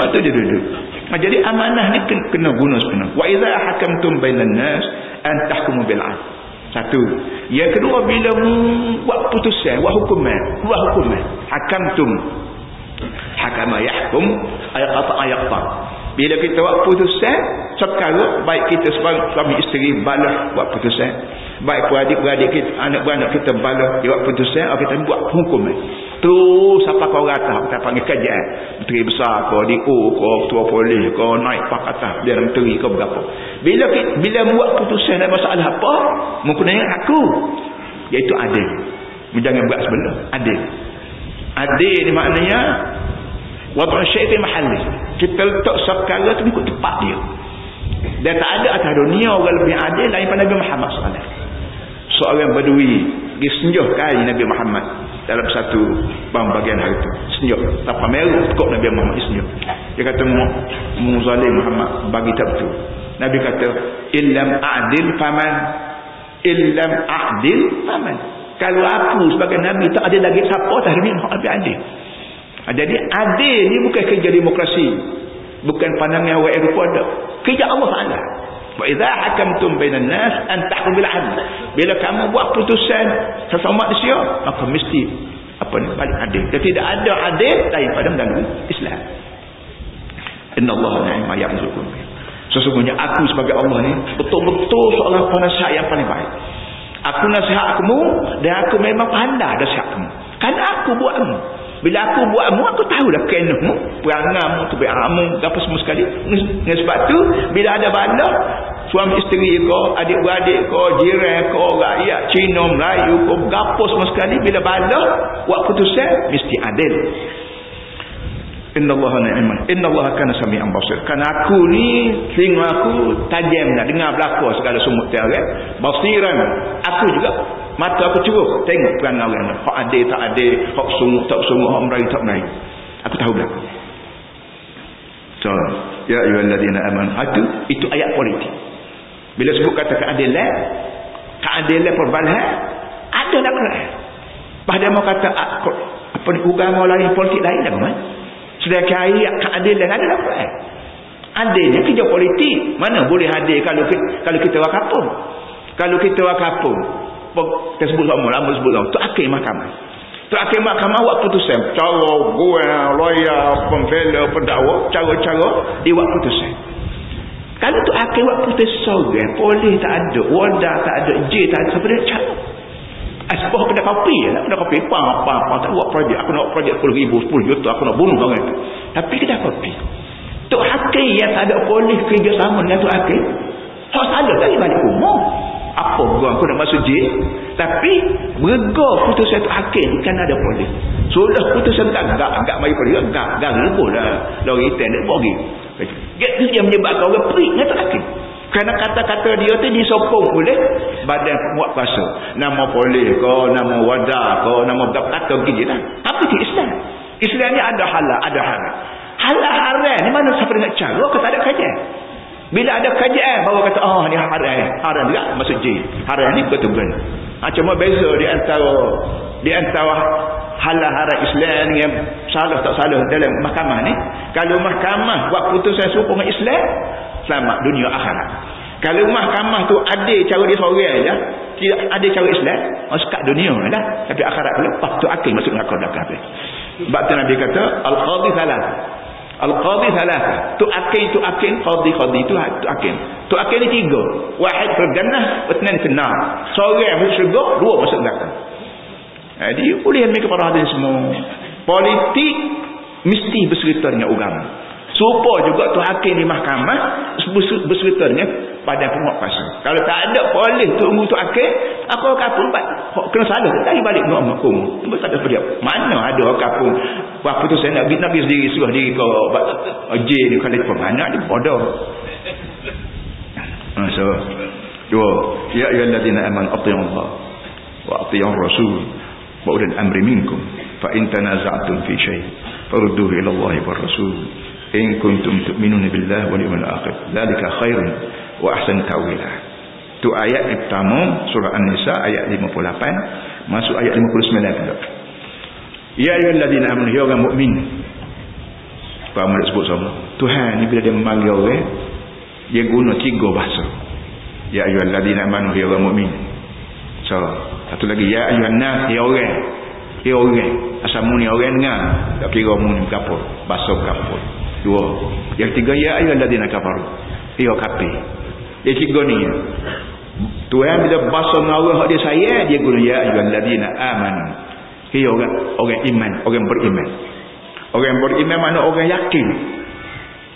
Tu dia duduk. Jadi amanah ni kena guna sebenar. Wa idza hakamtum bainan nas an tahkumu bil 'adl. Satu. Yang kedua, bila buat putusan, buat hukuman, hakamtum. Hakama yahkum ayaqta. Bila kita buat putusan, sekarang baik kita sebagai suami isteri balas buat putusan, baik beradik-beradik kita, anak-anak kita balas buat putusan, kita buat hukuman. Terus siapa kau kata, kita panggil kajian. Menteri besar kau, DO kau, ketua polis kau, naik pakatan, dia menteri kau berapa. Bila buat putusan dalam masalah apa, mempunyai aku, iaitu adil. Jangan buat sebenar, adil. Adil ni maknanya wad'u syai' fi mahalli. Kita letak perkara tu ikut tempat dia. Dan tak ada atas dunia orang lebih adil daripada Nabi Muhammad SAW. Seorang Badui dia senjuh kain Nabi Muhammad dalam satu bahagian hari itu. Senjuh tapah merah kok Nabi Muhammad senjuh. Dia kata muzalim Muhammad bagi tak betul. Nabi kata illam a'dil faman. Kalau aku sebagai Nabi tak ada lagi siapa tak ada Nabi adil. Jadi adil ni bukan kerja demokrasi, bukan pandangan orang Eropah ada, kerja Allah Taala. Wa idza hakamtum bainan nas an tahkum bil 'adl. Bila kamu buat putusan sesama manusia, maka mesti paling adil. Dan tidak ada adil daripada dalam Islam. Innallaha ni'ma ya'zukum. Sesungguhnya aku sebagai Allah ni betul-betul seorang penasihat yang paling baik. Aku nasihat kamu dan aku memang pandai nasihat kamu. Kan aku buatmu. Bila aku buatmu, aku tahu dah kenahmu, perangamu, tabiatmu, apa semua sekali. Dengan sebab tu, bila ada bala, suami isteri kau, adik-beradik kau, jiran kau, rakyat Cina, Melayu kau, apa semua sekali, bila bala, buat putusan, mesti adil. Innallaha ni'man. Innallaha kana sami'an basir. Kan aku ni telinga aku tajam nak dengar belaka segala sumut tiarap. Basiran. Aku juga mata aku cukup tengok perangai orang. Hak adil tak adil, hak sungguh tak sungguh, hak meraih tak meraih. Aku tahu belaka. So, ya ayyuhallazina amanu. Itu ayat politik. Bila sebut kata keadilan perbalahan, ada dalam Quran. Padahal mau kata apa ni agama lain, politik lain dah kan? Sedangkan ayat keadilan ada dalam Quran. Adilnya kerja politik. Mana boleh adil kalau kita orang kampung. Kalau kita orang kampung, kita sebut lama sebut lama. Tu akhir mahkamah. Tu akhir mahkamah buat putusan. Cara gua, lawyer, pembela, pendakwa, cara-cara dia buat putusan. Kalau tu akhir buat putusan, polis tak ada, wadah tak ada, J tak ada, siapa dia cara? Sebab aku nak kopi lah. Aku nak kopi apa tak buat projek. Aku nak buat projek 10,000, 10 juta. Aku nak bunuh orang tu. Tapi kita kopi. Tok Hakim yang tak ada polis kerjasama dengan Tok Hakim, hak salah dari balik umur. Apa gua aku nak masuk jail. Tapi berga putusan Tok Hakim kan ada polis. Sudah putusan tak agak mari polis agak rebus lah. Lori hitam dia pergi. Itu yang menyebabkan orang perik dengan Tok Hakim. Kerana kata-kata dia tu disokong oleh badan penguat kuasa. Nama polis ke, nama wadah ke, nama kata begini lah. Tapi di Islam. Islam ni ada halal, ada haram. Halal haram ni mana siapa dengar cara, kata ada kajian. Bila ada kajian, baru kata, ni haram. Haram juga masuk jil. Haram ni betul-betul. Cuma beza di antara halal haram Islam dengan salah tak salah dalam mahkamah ni. Kalau mahkamah buat putusan serupa dengan Islam, selamat dunia akhirat. Kalau mahkamah tu adil cara dia seorang aja, tidak adil cara Islam, masuk kat dunia dah. Tapi akhirat lepas tu akhir masuk neraka dah kabeh. Sebab tu Nabi kata al-qadhi salah. Al-qadhi salah. Tu akhir qadhi tu akhir. Tu akhir ni tiga. Wahid fil jannah, wathnan fil nar. Seorang masuk syurga, dua masuk neraka. Jadi boleh ambil kepada hadirin semua. Politik mesti berserta dengan agama. Serupa juga tu hakim di mahkamah berserta dengan badan penguatkuasa. Kalau tak ada polis tunggu tu hakim, aku kapung kena salah tarik balik nak hukum. Tak ada dia. Mana ada kapung apa tu saya nak sendiri suruh diri kau J ni kalau apa mana dia bodoh. So dua, ya ayyuhallazina amanu atti'u Allah wa atti'u rasul wa ulil amri minkum fa in tanaza'tum fi shay' farudduhu ila Allah war rasul in kuntum tu'minuna billahi wal yawmil akhir dzalika khairun wa ahsan ta'wila. Tu ayat yang pertama surah An-Nisa ayat 58 masuk ayat 59 pula. Ya ayyuhallazina amanu, ya orang mukmin. Apa nak sebut sama? Tuhan ni bila dia memanggil orang, dia guna 3 bahasa. Ya ayyuhallazina amanu, ya orang mukmin. So, satu lagi ya ayyuhan nas, ya orang. Ya orang. Asal mu ni orang dengar. Tak kira mu ni berapa, bahasa berapa. 2. Yang 3 ya ayyuhallazina kafaru. Ya kafir. Yang 3 ni Tuhan bila bahasa dengan orang dia sayang, dia guna ya ayyuhallazina amanu. Ya orang iman, orang beriman. Orang beriman mana orang yakin.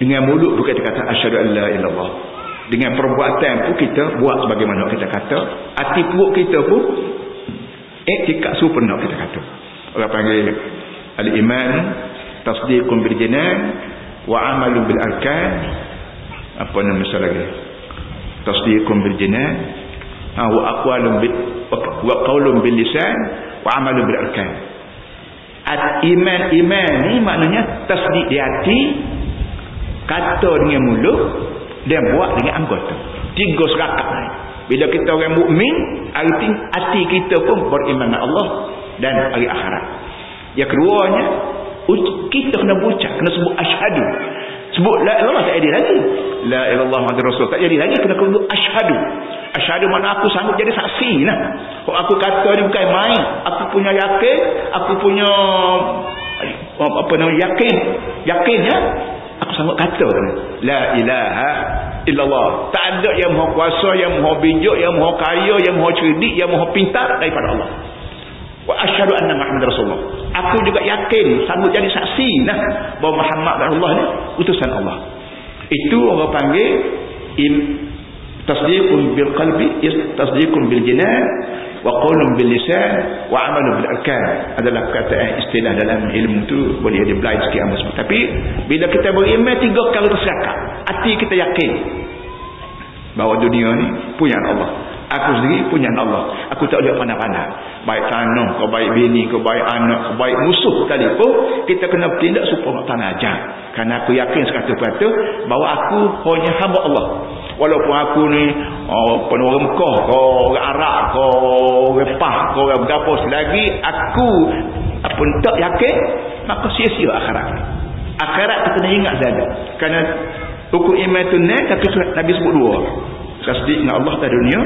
Dengan mulut bukan kita kata asyhadu an la ilaha illallah. Dengan perbuatan pun kita buat sebagaimana kita kata. Hati perut kita pun iktikad sempurna kita kata. Orang panggil al-iman tasdiqun bil jinan wa amalun bil arkan. Apa nama lagi? Tasdiqun bil jinan wa aqwalun bil wa qaulun bil lisan wa amalun bil arkan. Iman ni maknanya tasdik di hati, kata dengan mulut dan buat dengan anggota. 3 serakat. Bila kita orang mukmin, arti hati kita pun beriman dengan Allah dan hari akhirat. Yang keduanya, kita kena ucap, kena sebut asyhadu. Sebut la ilaha illallah tak jadi lagi. La ilaha illallah Muhammadur Rasul tak jadi lagi, kena sebut asyhadu. Asyhadu mana aku sanggup jadi saksi lah. Kalau aku kata ni bukan main, aku punya yakin, aku punya apa nama yakinnya aku sanggup kata la ilaha illallah. Tak ada yang maha kuasa, yang maha bijak, yang maha kaya, yang maha cerdik, yang maha pintar daripada Allah. Wa asyhadu anna Muhammadar Rasulullah. Aku juga yakin, sanggup jadi saksi nah bahawa Muhammad Allah ni utusan Allah. Itu orang panggil tasdiqun bil qalbi, tasdiqun bil jinan wa qaulun bil lisan wa amalun bil arkan. Adalah perkataan istilah dalam ilmu tu, boleh ada blind sikit amat. Tapi bila kita beriman 3 perkara tersyakat, hati kita yakin bahawa dunia ni punya Allah, aku sendiri punya Allah, aku tak boleh pandang-pandang. Baik tanah, kau baik bini, kau baik anak, kau baik musuh sekalipun, kita kena bertindak supaya tanah ajar. Kerana aku yakin 100% bahawa aku hanya hamba Allah. Walaupun aku ni orang Mekah, kau orang Arab, kau orang Pah, kau orang berapa, selagi aku apa tak yakin, maka sia-sia akhirat. Akhirat kita kena ingat saja. Kerana hukum iman tu Nabi sebut 2. Tasdik dengan Allah dan dunia.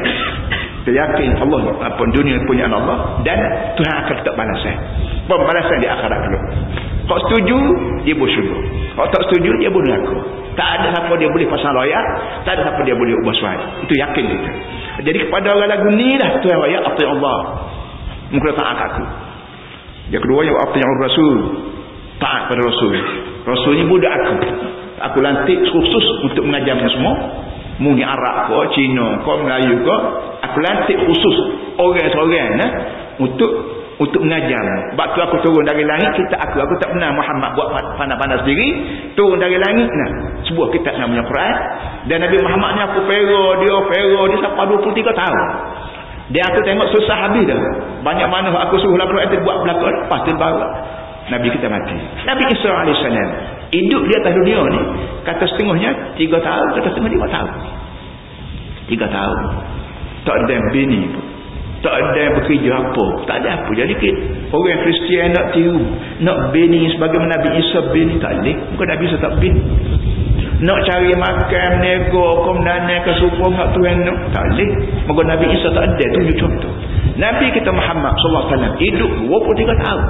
Kita yakin Allah apa dunia punya Allah dan Tuhan akan letak balasan. Pembalasan di akhirat dulu. Kalau setuju dia bersyukur. Kalau tak setuju dia neraka. Tak ada siapa dia boleh pasang loyak, tak ada siapa dia boleh ubah suara. Itu yakin kita. Jadi kepada orang lagu ni lah Tuhan wa ya ati Allah. Mungkin taat aku. Yang kedua yang ati Rasul. Taat pada Rasul. Rasul ni budak aku. Aku lantik khusus untuk mengajar semua. Mungkin Arab ke, Cina ke, Melayu ke, aku lantik khusus orang-orang untuk mengajar. Sebab tu aku turun dari langit, aku tak pernah Muhammad buat pandai-pandai sendiri, turun dari langit sebuah kitab namanya Quran. Dan Nabi Muhammad ni aku fero dia sampai 23 tahun. Dia aku tengok susah habis dah. Banyak mana aku suruh Quran tu buat belakang, lepas tu baru Nabi kita mati. Nabi Isa AS hidup di atas dunia ni, kata setengahnya 3 tahun, kata setengah 5 tahun. 3 tahun. Tak ada bini pun. Tak ada bekerja apa. Tak ada apa. Jadi orang Kristian nak tiru, nak bini sebagaimana Nabi Isa bini, tak boleh. Bukan Nabi Isa tak bini. Nak cari makan, nego, komdanan, kesumpah, nak Tuhan nak, tak boleh. Maka Nabi Isa tak ada. Tunjuk contoh. Nabi kita Muhammad SAW hidup 23 tahun.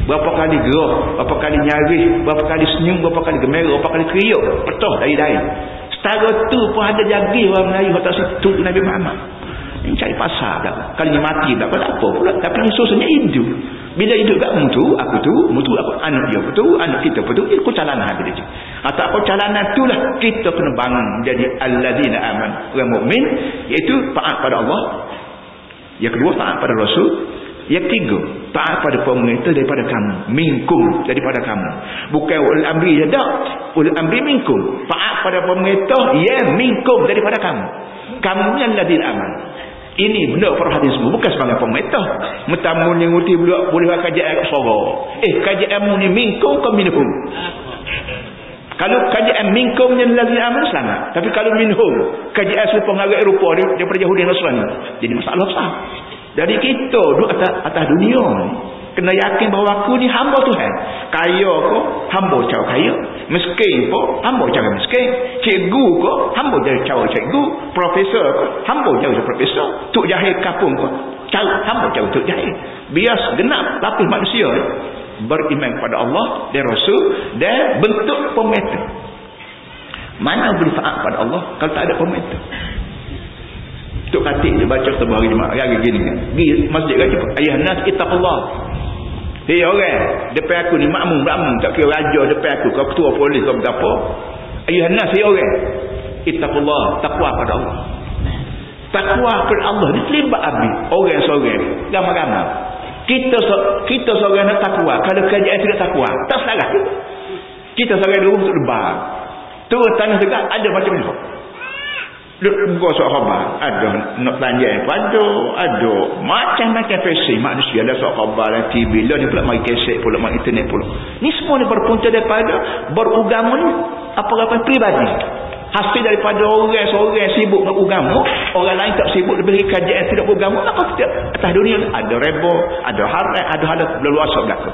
Berapa kali gerah, berapa kali nyaris, berapa kali senyum, berapa kali gemerah, berapa kali teriuk, petah dari lain. Setara tu pun ada jagi orang Melayu kata situ Nabi Muhammad. Ini cari pasar dah. Kali ni mati dah, tak apa pula. Tapi Yesusnya hidup. Bila hidup kat mutu, aku tu, mutu aku, anak dia tu, anak kita tu, aku calanah habis dia. Atau apa calanan itulah kita kena bangun jadi alladzina aman, orang mukmin, iaitu taat pada Allah. Yang kedua taat pada Rasul. Yang ketiga taat pada pemerintah daripada kamu, minkum, daripada kamu. Bukan ulul amri je dak. Ulul amri minkum. Taat pada pemerintah ya minkum, daripada kamu. Kamu ni alladzina aman. Ini benda perhatian semua, bukan sebagai pemerintah. Mentamu ni nguti boleh kaji ayat suara. Kajian ni minkum ke minhum. Kalau kajian minkum yang lazim aman selamat. Tapi kalau minhum, kajian serupa dengan Eropah daripada Yahudi dan Nasrani, jadi masalah besar. Jadi kita duduk atas dunia ni kena yakin bahawa aku ni hamba Tuhan. Kaya ko hamba cara kaya, miskin ko hamba cara miskin, cikgu ko hamba cara cikgu, profesor ko hamba cara profesor, tuk jahil kapung ko hamba cara tuk jahil. Bias genap lapis manusia beriman kepada Allah dan Rasul dan bentuk pemerintah. Mana boleh taat pada Allah kalau tak ada pemerintah? Tok Katik dia baca sebuah hari Jumaat hari gini kan. Pergi masjid kan cepat. Ayah nas ittaqullah. Hei orang depan aku ni makmum tak kira raja depan aku, kau ketua polis kau berapa. Ayah nas hei orang ittaqullah, takwa pada Allah. Takwa kepada Allah ni terlibat habis. Orang seorang ramai-ramai. Kita seorang nak takwa, kalau kerajaan tidak takwa, tak salah. Kita seorang dulu untuk lebar. Turun tanah tegak ada macam-macam. Bukan sahabat, ada nak belanja ada macam-macam versi manusia, ada sahabat dan TV lah ni pula main kaset pula, main internet pula. Ni semua ni berpunca daripada beragama ni apa-apa pribadi, hasil daripada orang sibuk dengan agama, orang lain tak sibuk lebih kajian tidak beragama. Maka kita atas dunia ada reba, ada haram, ada hal berluasa belaka.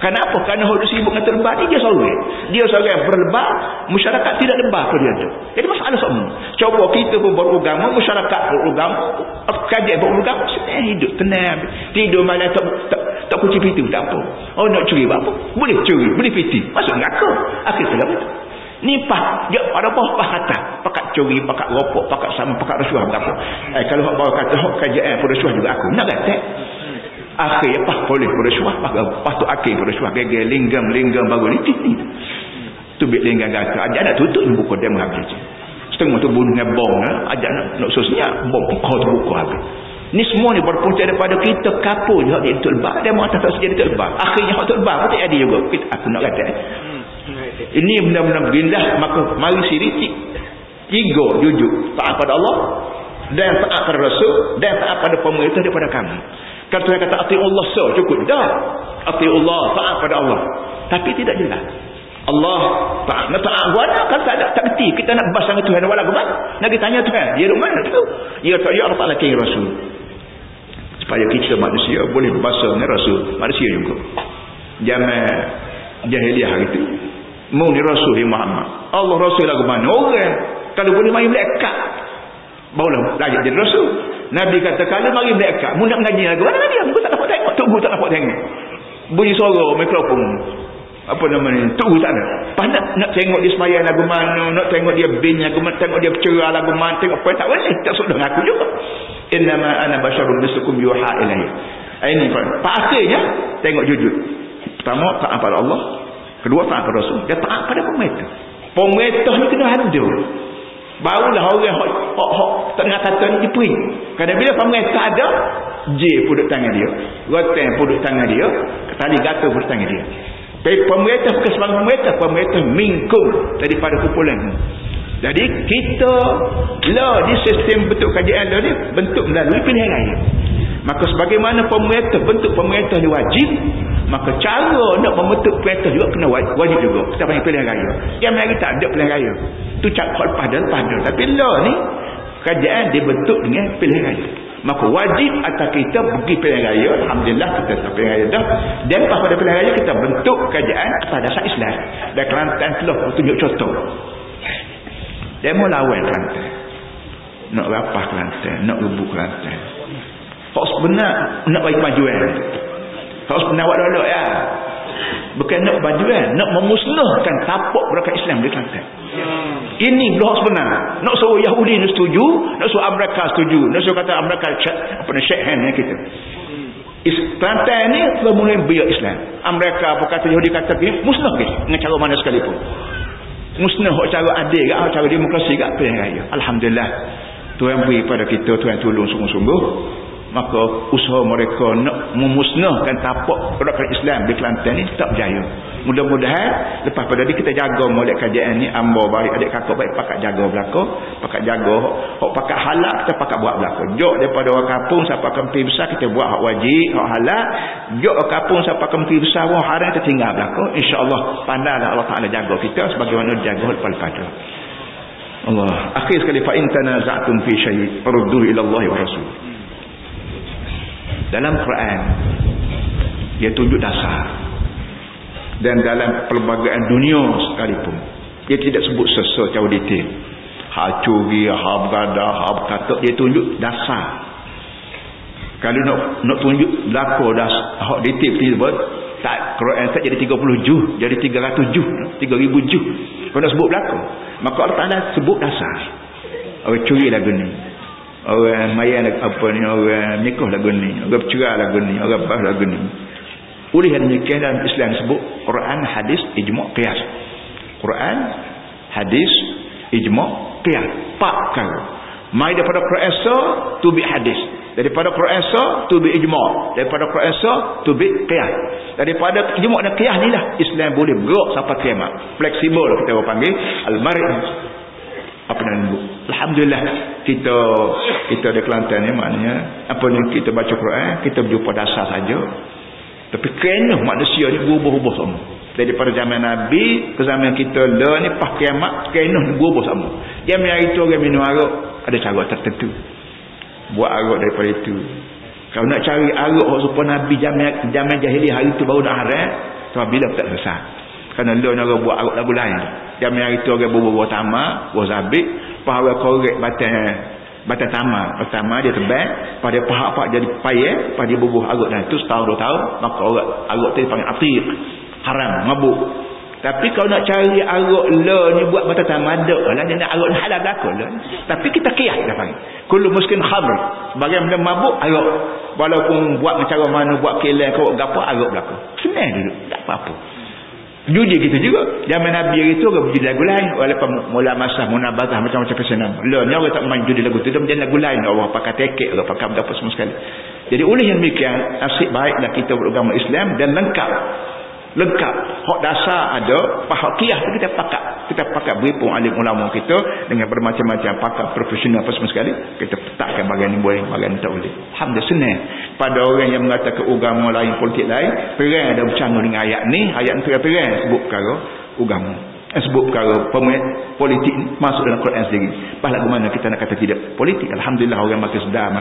Kenapa? Kerana orang sibuk dengan terlebar ni dia seorang berlebar, masyarakat tidak lebar pada dia. Jadi masalah semua. Coba kita pun beragama, masyarakat beragama, kajian beragama, senang hidup, tenang. Tidur malam tak kunci pintu, tak apa. Oh nak curi apa? Boleh curi, boleh piti. Masuk neraka. Akhir segala itu. Ni dia ada apa atas. Pakat curi, pakat rokok, pakat sama, pakat rasuah berapa. Kalau hak bawa kata hak kajian rasuah juga aku. Nak kata akhir apa boleh bersuah, lepas tu akhir bersuah gege linggam baru ni tu bit linggam gata aja nak tutup buku dia menghabis setengah tu bunuh dengan bom aja nak sosial bom kau tu buku habis. Ni semua ni berpunca daripada kita kapur hak dia terlebar dia mau tak sejadi terlebar, akhirnya hak terlebar pun tak ada juga. Aku nak kata ini benar-benar berindah. Maka mari siritik tiga jujur, taat pada Allah dan taat pada Rasul dan taat pada pemerintah daripada kami. Kalau Tuhan kata atiullah cukup dah. Atiullah, taat pada Allah. Tapi tidak jelas. Allah taat, nak taat guna kan tak reti. Kita nak bahas dengan Tuhan wala gebat. Nak tanya Tuhan, dia duk mana tu? Ya Allah Taala kira Rasul. Supaya kita manusia boleh berbahasa dengan Rasul, manusia juga. Zaman jahiliah itu, mau ni Rasul Muhammad. Allah Rasul lagu mana? Orang kalau boleh main malaikat barulah lagi jadi Rasul. Nabi kata kalau mari malaikat mu nak mengaji lagu mana dia? Mu tak dapat tengok, tunggu tak dapat tengok. Bunyi suara mikrofon. Apa nama ni? Tunggu tak ada. Pas nak tengok dia sembahyang lagu mana, nak tengok dia bin lagu mana, tengok dia bercerah lagu mana, tengok apa tak boleh. Tak sudah dengan aku juga. Innama ana basyarun mislukum yuha ilayya. Ini akhirnya tengok jujur. Pertama taat pada Allah, kedua taat pada Rasul, dan taat pada pemerintah. Pemerintah ni kena ada. Barulah orang hok tengah kata ni diperi. Kerana bila pemerintah ada, J pun duduk tangan dia, rotan pun duduk tangan dia, tali gata pun duduk tangan dia. Tapi pemerintah bukan sebagai pemerintah minkum daripada kumpulan. Jadi kita lah di sistem bentuk kajian lah ni bentuk melalui pilihan raya. Maka sebagaimana bentuk pemerintah ni wajib, maka cara nak membentuk pemerintah juga kena wajib juga. Kita panggil pilihan raya. Yang mari tak ada pilihan raya. Tu cakap padal. Tapi lah ni kerajaan dibentuk dengan pilihan raya. Maka wajib atas kita pergi pilihan raya. Alhamdulillah kita tak pilihan raya dah. Dan pada pilihan raya kita bentuk kerajaan atas dasar Islam. Dan Kelantan telah tunjuk contoh. Demo lawan Kelantan. Nak rapah Kelantan, nak rebut Kelantan. Hak sebenar nak bagi kemajuan. Hak sebenar awak dolok ya. Bukan nak kemajuan, nak memusnahkan tapak berkat Islam di Kelantan. Ini hak sebenar. Nak suruh Yahudi ni setuju, nak suruh Amerika setuju, nak suruh kata Amerika shake hand dengan kita. Kelantan ni telah mulai biar Islam. Amerika apa kata Yahudi kata musnah kita dengan cara mana sekalipun. musnah cara adil gak, cara demokrasi gak pilihan raya. Alhamdulillah Tuhan beri pada kita, Tuhan tolong sungguh-sungguh. Maka usaha mereka nak memusnahkan tapak rakyat Islam di Kelantan ni tak berjaya. Mudah-mudahan lepas pada ni kita jaga molek kajian ni, ambo baik adik kakak baik pakat jaga belaka, pakat jaga hok pakat halal kita pakat buat belaka. Jok daripada orang kampung sampai kampung besar kita buat hak wajib, hak halal. Jok orang kampung sampai kampung besar orang haram kita tinggal belaka. Insya-Allah pandailah Allah Taala jaga kita sebagaimana jaga lepas-lepas. Allah. Akhir sekali, fa in tanaza'tum fi syai' farudduhu ila Allah wa Rasul. Dalam Quran dia tunjuk dasar, dan dalam pelbagai dunia sekalipun dia tidak sebut secara detail. Hak curi, hak bergadah, hak berkata, dia tunjuk dasar. Kalau nak tunjuk belaka dasar hak detail tersebut, tak, Quran tak jadi 30 juh, jadi 300 juh, 3000 juh. Kalau nak sebut belaka, maka Allah Taala sebut dasar. Orang curi lagu ni, orang mayan apa ni, orang nikah lagu ni, orang bercerai lagu ni, orang bah lagu ni. Oleh demikian dalam Islam sebut Quran, hadis, ijma', qiyas. Quran, hadis, ijma', qiyas. Pak perkara. Mai daripada Quran tu bi hadis, daripada Quran tu bi ijma', daripada Quran tu bi qiyas. Daripada ijma' dan qiyas inilah Islam boleh bergerak sampai kiamat. Fleksibel kita panggil al-mari'. Apa nama? Alhamdulillah kita di Kelantan ni, maknanya apa ni, kita baca Quran kita berjumpa dasar saja, tapi kerana manusia ni berubah-ubah sama. Daripada zaman Nabi ke zaman kita lah ni pas kiamat, kerana ni berubah sama. Zaman hari tu orang minum arak ada cara tertentu, buat arak daripada itu. Kalau nak cari arak supaya Nabi zaman jahiliah hari tu baru nak haram, bila tak selesai. Kerana dia orang buat arak lagu lain. Zaman hari tu orang buat tamak, buat zabit, pas orang korek batang tamak. Pertama dia tebal, pada pahak-pahak jadi payah, pada dia bubuh arak dan itu setahun 2 tahun, maka orang arak tu dipanggil atiq, haram, mabuk. Tapi kalau nak cari arak lah ni buat batang tamak, ada lah dia nak arak ni halal belaka lah. Tapi kita qiyas kita panggil. Kullu muskin khamr, sebagai benda mabuk arak. Walaupun buat macam mana, buat kilang kau gapo arak belaka. Senang dulu, tak apa-apa. Judi kita juga. Zaman Nabi hari tu orang berjudi lagu lain. Walaupun mula masa munabazah macam-macam pesanan. Lah ni orang tak main judi lagu tu, dia menjadi lagu lain. Orang pakai tekek, orang pakai apa semua sekali. Jadi oleh yang demikian, nasib baiklah kita beragama Islam dan lengkap. Hak dasar ada, hak qiyas tu kita pakai beripung alim ulama kita dengan bermacam-macam pakar profesional apa semua sekali. Kita letakkan bagian ni boleh, bagian ni tak boleh. Alhamdulillah senang. Pada orang yang mengatakan agama lain, politik lain, perang ada bercanggah dengan ayat ni perang sebut perkara agama. Sebut perkara politik masuk dalam Quran sendiri. Pas lagu mana kita nak kata tidak politik. Alhamdulillah orang makin sedar.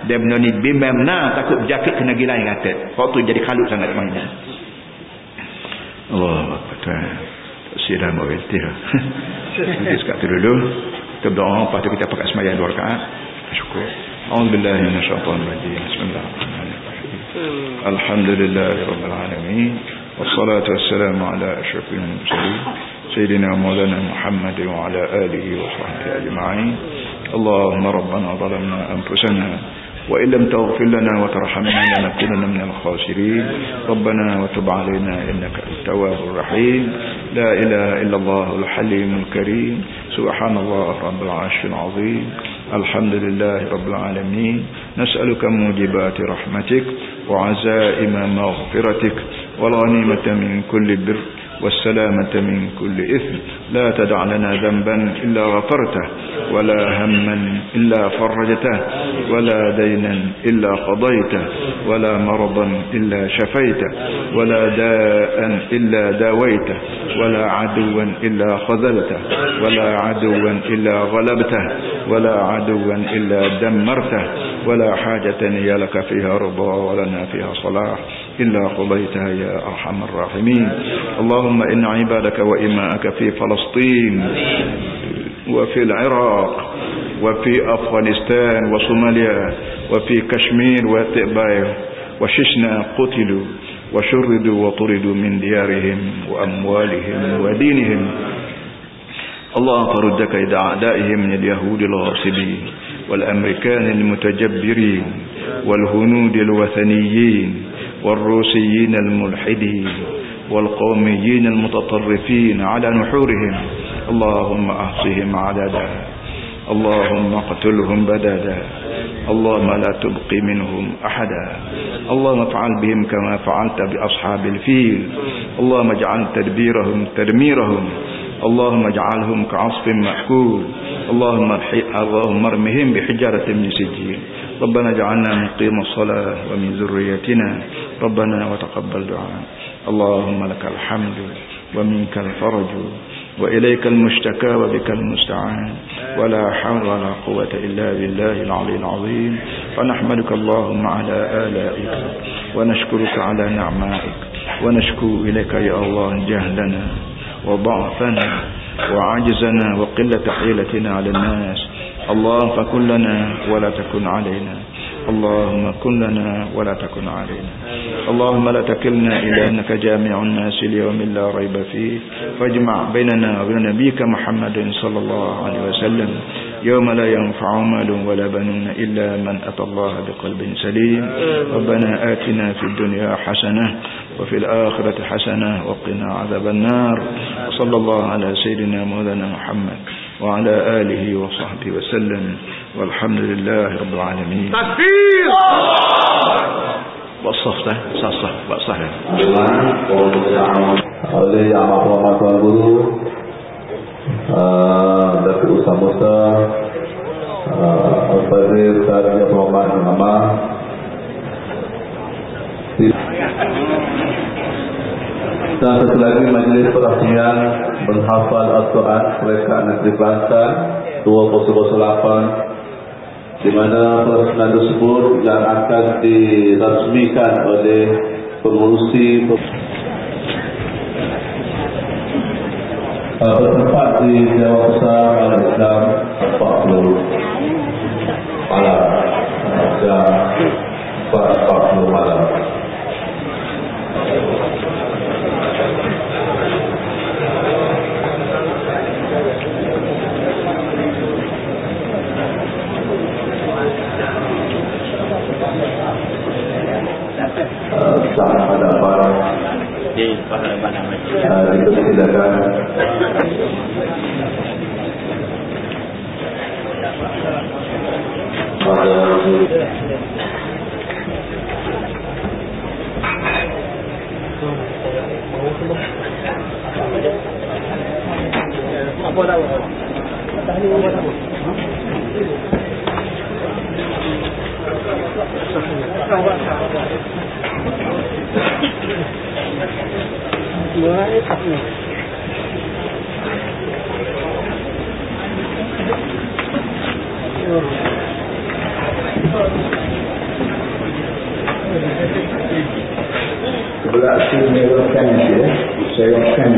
Dan benda ni benar takut berjakit kena gila yang kata. Waktu jadi kalut sangat mainan. Allah Akbar. Siram berhenti. Nanti sekat tu dulu. Kita berdoa, lepas tu kita pakai sembahyang 2 rakaat. Syukur. A'udzubillahi minasyaitonir rajim. Bismillahirrahmanirrahim. Alhamdulillahirabbil alamin. Wassalatu wassalamu ala asyrafil mursalin sayyidina maulana Muhammad wa ala alihi wa sahbihi ajma'in. Allahumma rabbana zalamna anfusana وإن لم تغفر لنا وترحمنا لنكونن من الخاسرين. ربنا وتب علينا إنك التواب الرحيم. لا إله إلا الله الحليم الكريم. سبحان الله رب العرش العظيم. الحمد لله رب العالمين. نسألك موجبات رحمتك وعزائم مغفرتك والغنيمة من كل بر والسلامة من كل إثم. لا تدع لنا ذنبا إلا غفرته ولا هما إلا فرجته ولا دينا إلا قضيته ولا مرضا إلا شفيته ولا داء إلا داويته ولا عدوا إلا خذلته ولا عدوا إلا غلبته ولا عدوا إلا دمرته ولا حاجة هي لك فيها رضا ولنا فيها صلاح إلا قضيتها يا أرحم الراحمين. اللهم إن عبادك وإماءك في فلسطين وفي العراق وفي أفغانستان وصوماليا وفي كشمير وتباير وشيشنا قتلوا وشردوا وطردوا من ديارهم وأموالهم ودينهم. اللهم فرد كيد أعدائهم من اليهود الغاصبين والأمريكان المتجبرين والهنود الوثنيين والروسيين الملحدين والقوميين المتطرفين على نحورهم اللهم أحصهم عددا اللهم اقتلهم بددا اللهم لا تبقي منهم أحدا اللهم افعل بهم كما فعلت بأصحاب الفيل اللهم اجعل تدبيرهم تدميرهم اللهم اجعلهم كعصف مأكول اللهم ارمهم بحجارة من سجيل ربنا اجعلنا مقيم الصلاة ومن ذريتنا ربنا وتقبل دعاء اللهم لك الحمد ومنك الفرج وإليك المشتكى وبك المستعان ولا حول ولا قوة إلا بالله العلي العظيم فنحمدك اللهم على آلائك ونشكرك على نعمائك ونشكو إليك يا الله جهلنا وضعفنا وعجزنا وقلة حيلتنا على الناس اللهم فكن لنا ولا تكن علينا اللهم كن لنا ولا تكن علينا اللهم لا تكلنا إلى أنك جامع الناس ليوم لا ريب فيه فاجمع بيننا وبين نبيك محمد صلى الله عليه وسلم يوم لا ينفع مال ولا بنون إلا من أتى الله بقلب سليم ربنا آتنا في الدنيا حسنة وفي الآخرة حسنة وقنا عذاب النار وصلى الله على سيدنا مولانا محمد وعلى آله وصحبه وسلم والحمد لله رب العالمين. تكبير. Wasaflah, sah. Oleh Yang Maha Tuan Guru Datuk Ustaz Musa Al-Fadhil Ustaz Muhammad Muhammad dan satu lagi majlis perhatian menghafal Al-Quran mereka Negeri Kelantan 2008 di mana pelaksanaan tersebut yang akan dirasmikan oleh pengurusi bertempat di Dewan Besar Al-Islam 40 malam jam 4.40 malam. Saat hadapan di hadapan itu silakan. Sebelah sini menyebabkan itu, saya akan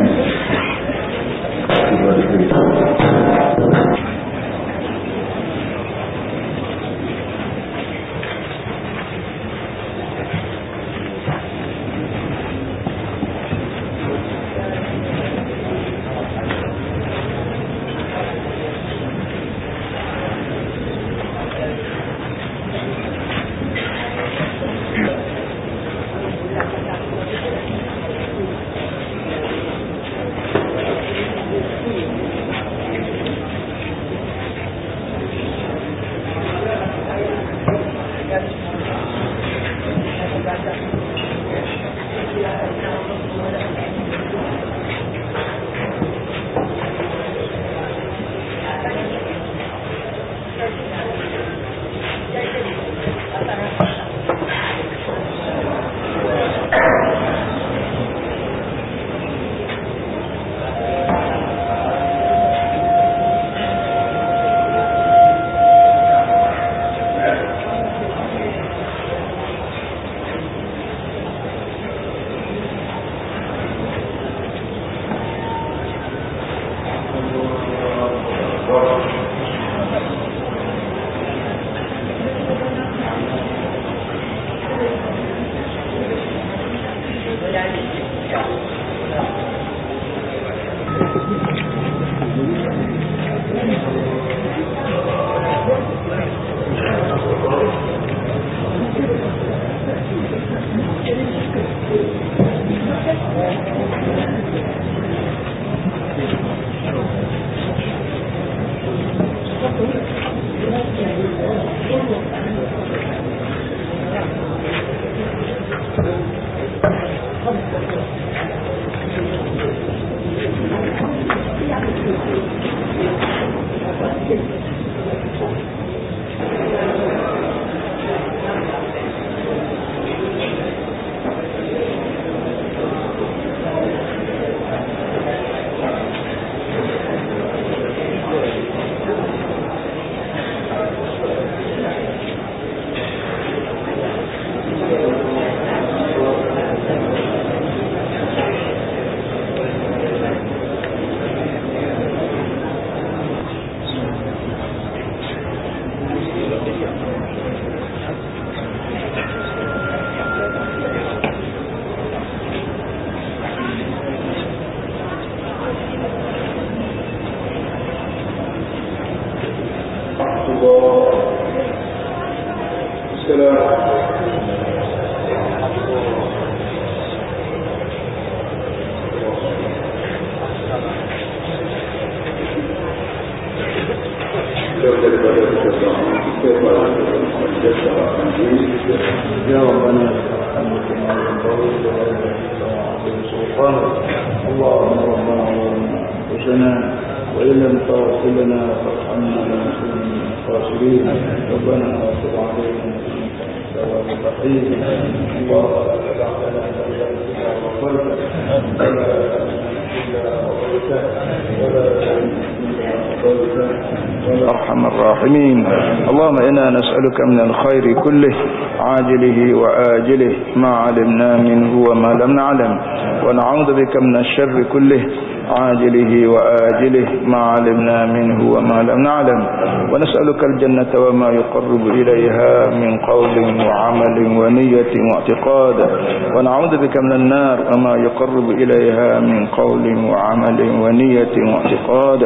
اللهم ربنا أنفسنا وإن لم تغفر لنا فارحمنا لنكن من الخاسرين ربنا تب علينا إنك أنت التواب الرحيم اللهم لا تدع لنا إلا إلا غفرته ولا إلا غفرته ولا أرحم الراحمين. اللهم إنا نسألك من الخير كله عاجله وآجله ما علمنا منه وما لم نعلم، ونعوذ بك من الشر كله عاجله وآجله ما علمنا منه وما لم نعلم، ونسألك الجنة وما يقرب إليها من قول وعمل ونية واعتقاد، ونعوذ بك من النار وما يقرب إليها من قول وعمل ونية واعتقاد،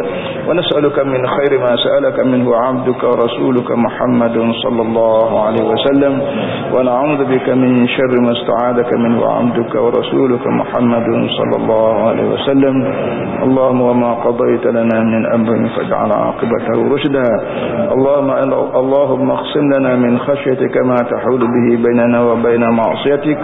ونسألك من خير ما سألك منه عبدك ورسولك محمد صلى الله عليه وسلم، ونعوذ بك من شر ما استعاذك منه عبدك ورسولك محمد صلى الله عليه وسلم. اللهم وما قضيت لنا من أمر فاجعل عاقبته رشدا. اللهم اقسم لنا من خشيتك ما تحول به بيننا وبين معصيتك،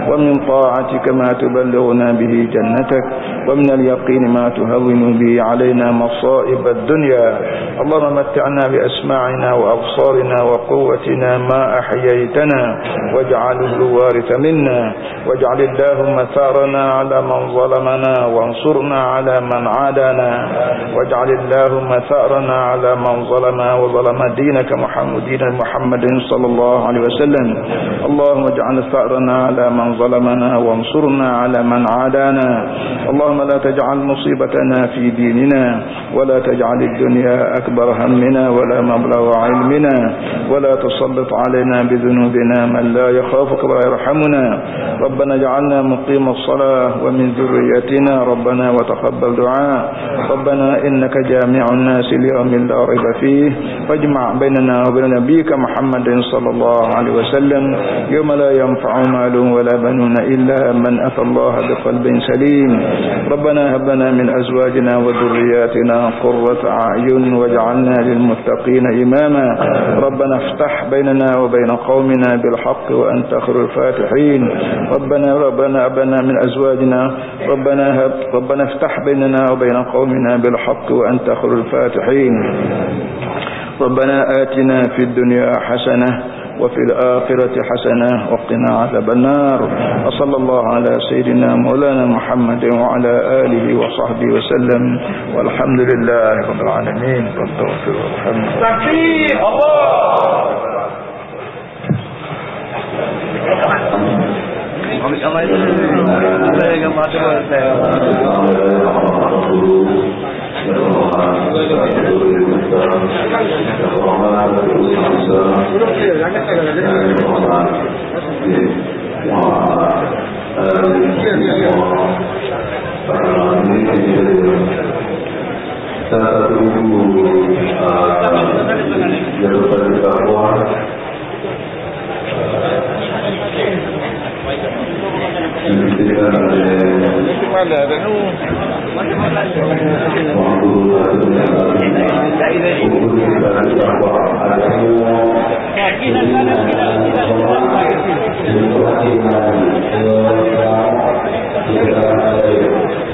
ومن طاعتك ما تبلغنا به جنتك، ومن اليقين ما تهون به علينا مصائب الدنيا. اللهم متعنا بأسماعنا وأبصارنا وقوتنا ما أحييتنا، واجعله الوارث منا، واجعل اللهم ثارنا على من ظلمنا، وانصرنا على من عادانا، واجعل اللهم ثارنا على من ظلمنا وظلم دين محمد صلى الله عليه وسلم. اللهم اجعل ثارنا على من ظلمنا، وانصرنا على من عادانا. اللهم لا تجعل مصيبتنا في ديننا، ولا تجعل الدنيا أكبر همنا ولا مبلغ علمنا، ولا تسلط علينا بذنوبنا من لا يخافك ولا يرحمنا. ربنا اجعلنا مقيم الصلاة ومن ذريتنا ربنا وتقبل دعاء. ربنا إنك جامع الناس ليوم لا ريب فيه، فاجمع بيننا وبين نبيك محمد صلى الله عليه وسلم يوم لا ينفع مال ولا بنون إلا من أتى الله بقلب سليم. ربنا هب لنا من أزواجنا وذرياتنا قرة أعين واجعلنا للمتقين إماما. ربنا افتح بيننا وبين قومنا بالحق وأنت خير الفاتحين. ربنا هب لنا من أزواجنا ربنا افتح بيننا وبين قومنا بالحق وأنت خير الفاتحين. ربنا آتنا في الدنيا حسنة وفي الآخرة حسنة وقنا عذاب النار. وصلى الله على سيدنا مولانا محمد وعلى آله وصحبه وسلم، والحمد لله رب العالمين. والتوفيق والحمد. تكبير الله. Terima kasih.